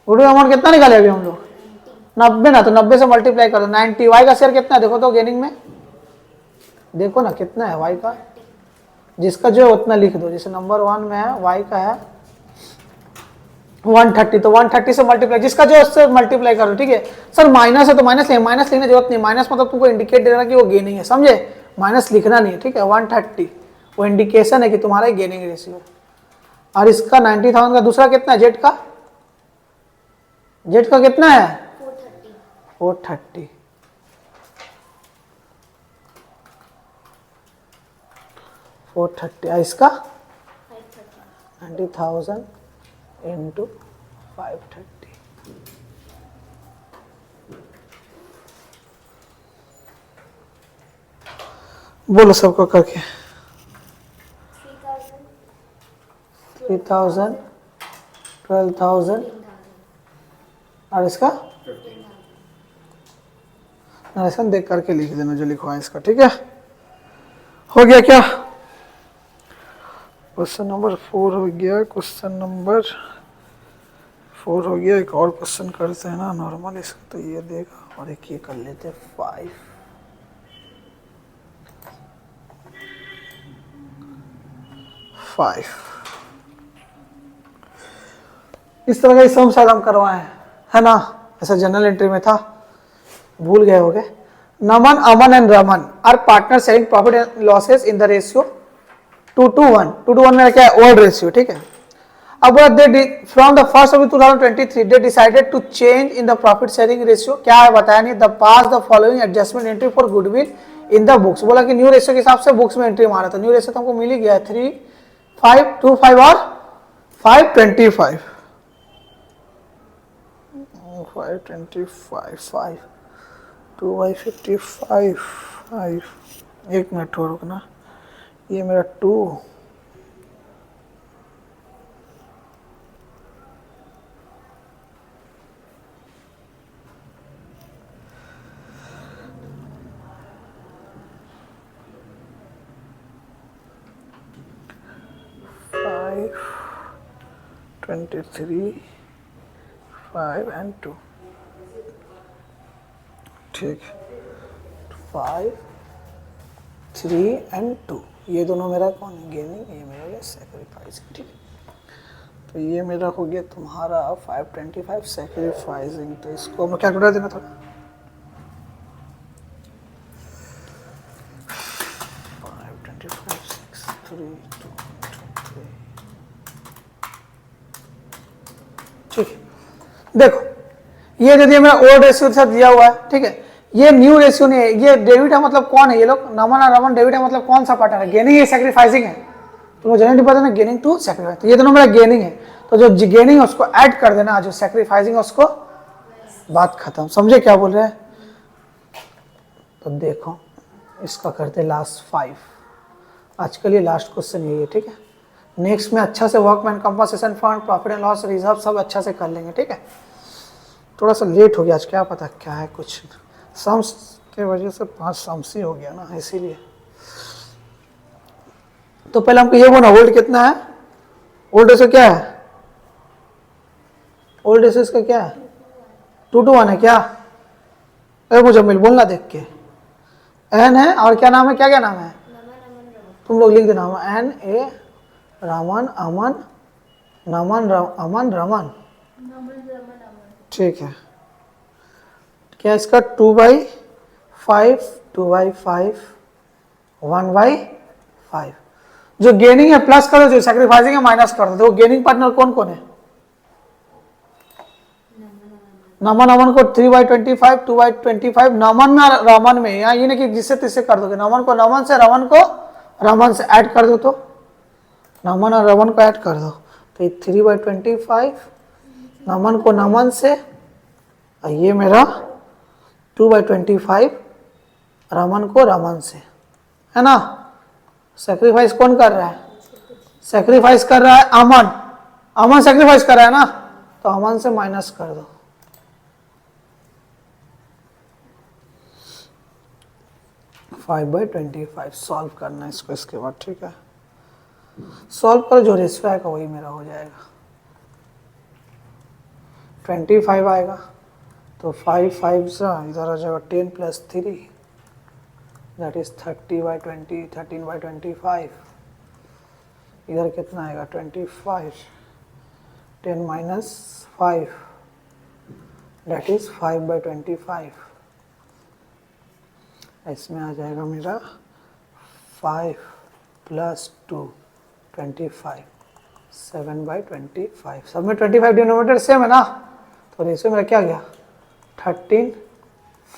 गुडविल अमाउंट कितना निकाले अभी हम लोग? 90 ना, तो 90 से मल्टीप्लाई कर दो 90। वाई का शेयर कितना है देखो तो गेनिंग में, देखो ना कितना है वाई का। जिसका जो है उतना लिख दो। जैसे नंबर 1 में है वाई का है 130, तो 130 से मल्टीप्लाई, जिसका जो है उससे मल्टीप्लाई करो। ठीक है सर, माइनस है तो माइनस लिखने की जरूरत नहीं। माइनस मतलब तुमको इंडिकेट देना कि वो गेनिंग है, समझे? माइनस लिखना नहीं है। ठीक है 130 वो इंडिकेशन है कि तुम्हारा गेनिंग रेशियो। और इसका 90,000 का दूसरा कितना है? जेट का, जेट का कितना है? 430। 430। 430 इसका 530। 90,000 इंटू 530। बोलो सबको करके। 3,000 12,000 और इसका नरेशन देख करके लिख देना जो लिखवाए इसका। ठीक है, हो गया क्या? क्वेश्चन नंबर 4 हो गया। क्वेश्चन नंबर 4 हो गया। एक और क्वेश्चन करते हैं ना नॉर्मल, इसका तो ये देगा, और एक ये कर लेते हैं 5। इस तरह का सम शायद हम करवाए हैं, है ना? ऐसा जनरल एंट्री में था, भूल गए होगे। Naman, Aman and Raman are partner sharing profit and losses in the ratio 2:1। 2:1 में क्या है? Old ratio. ठीक है, अब they from the 1st of 2023 they decided to change in the profit sharing ratio. क्या है बताया नहीं। They pass the following adjustment entry for goodwill in the books. बोला कि न्यू रेशियो के हिसाब से बुक्स में एंट्री मारा, तो न्यू रेशियो तो हमको मिल ही गया है 3, 5, 2, 5 और 525। 525 2/55 5। एक मिनट और रुकना, ये मेरा 2 523 5 and 2। ठीक, 5 3 and 2 ये दोनों मेरा कौन है? गेनिंग। ये मेरा है सैक्रिफाइसिंग। ठीक है, तो ये मेरा हो गया तुम्हारा 525 सैक्रिफाइसिंग। तो इसको मैं क्या कर देना था? 525 6 3 2 3। ठीक है, देखो ये जो दिया मेरा ओल्ड रेशियो के साथ दिया हुआ है। ठीक है, ये न्यू रेशियो नहीं है। ये डेबिट है मतलब कौन है? ये लोग नमन और रमन। डेबिट है मतलब कौन सा पार्टनर है? गेनिंग है सैक्रिफाइसिंग है? तो मुझे नहीं पता ना, गेनिंग टू सैक्रिफाइस। तो ये दोनों मेरा गेनिंग है, तो जो गेनिंग है उसको ऐड कर देना, जो सैक्रिफाइसिंग है उसको, बात खत्म। समझे क्या बोल रहे हैं? तो देखो इसका करते लास्ट 5। आज के लिए लास्ट क्वेश्चन यही है। ठीक है, नेक्स्ट में अच्छा से workman compensation fund, profit and loss reserve सब अच्छा से कर लेंगे। ठीक है, थोड़ा सा लेट हो गया आज, क्या पता क्या है, कुछ सम्स के वजह से 5 सम्स ही हो गया ना, इसीलिए। तो पहले हमको ये बोलना, ओल्ड कितना है? ओल्ड रेशियो क्या है? ओल्ड रेशियो इसका क्या है? 2:1 है क्या? अरे मुजम्मिल बोलना देख के। एन है और क्या नाम है? क्या क्या नाम है? तुम लोग लिख देना, एन ए रामन अमन नमन अमन रमन। ठीक है, क्या इसका 2/5 2/5 1/5। जो गेनिंग है प्लस कर दो, जो सैक्रिफाइसिंग है माइनस कर दो। गेनिंग पार्टनर कौन कौन है? नमन अमन को 3/25 2/25। नमन में रमन में, यहाँ ये नहीं कि जिससे तिससे कर दोगे। नमन को नमन से, रमन को रमन से ऐड कर दो, तो नमन और रमन को ऐड कर दो। तो तो ये 3/25, नमन को नमन से, और ये मेरा 2/25 रमन को रमन से, है ना। सेक्रीफाइस कौन कर रहा है? सेक्रीफाइस कर रहा है अमन। अमन सेक्रीफाइस कर रहा है ना, तो अमन से माइनस कर दो। फाइव बाई 25 सॉल्व करना है इसको इसके बाद, ठीक है। सॉल्व करो, जो रेशियो आएगा वही मेरा हो जाएगा। 25 आएगा तो 5 5 इधर आ जाएगा 10 + 3 दैट इज 30/20, 13/25। इधर कितना आएगा 25, 10 - 5 दैट इज 5/25। इसमें आ जाएगा मेरा 5 + 2 25, 7/25। सब में 25 डिनोमिनेटर सेम है ना, तो रेशियो मेरा क्या गया 13,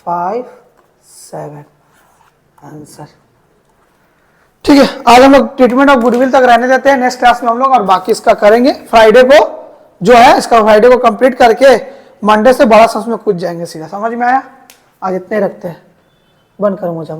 5, 7 आंसर। ठीक है, आज हम लोग ट्रीटमेंट ऑफ गुडविल तक रहने देते हैं। नेक्स्ट क्लास में हम लोग और बाकी इसका करेंगे। फ्राइडे को जो है इसका फ्राइडे को कंप्लीट करके मंडे से बड़ा सम में कूद जाएंगे सीधा। समझ में आया? आज इतने रखते हैं, बंद करो मुझे।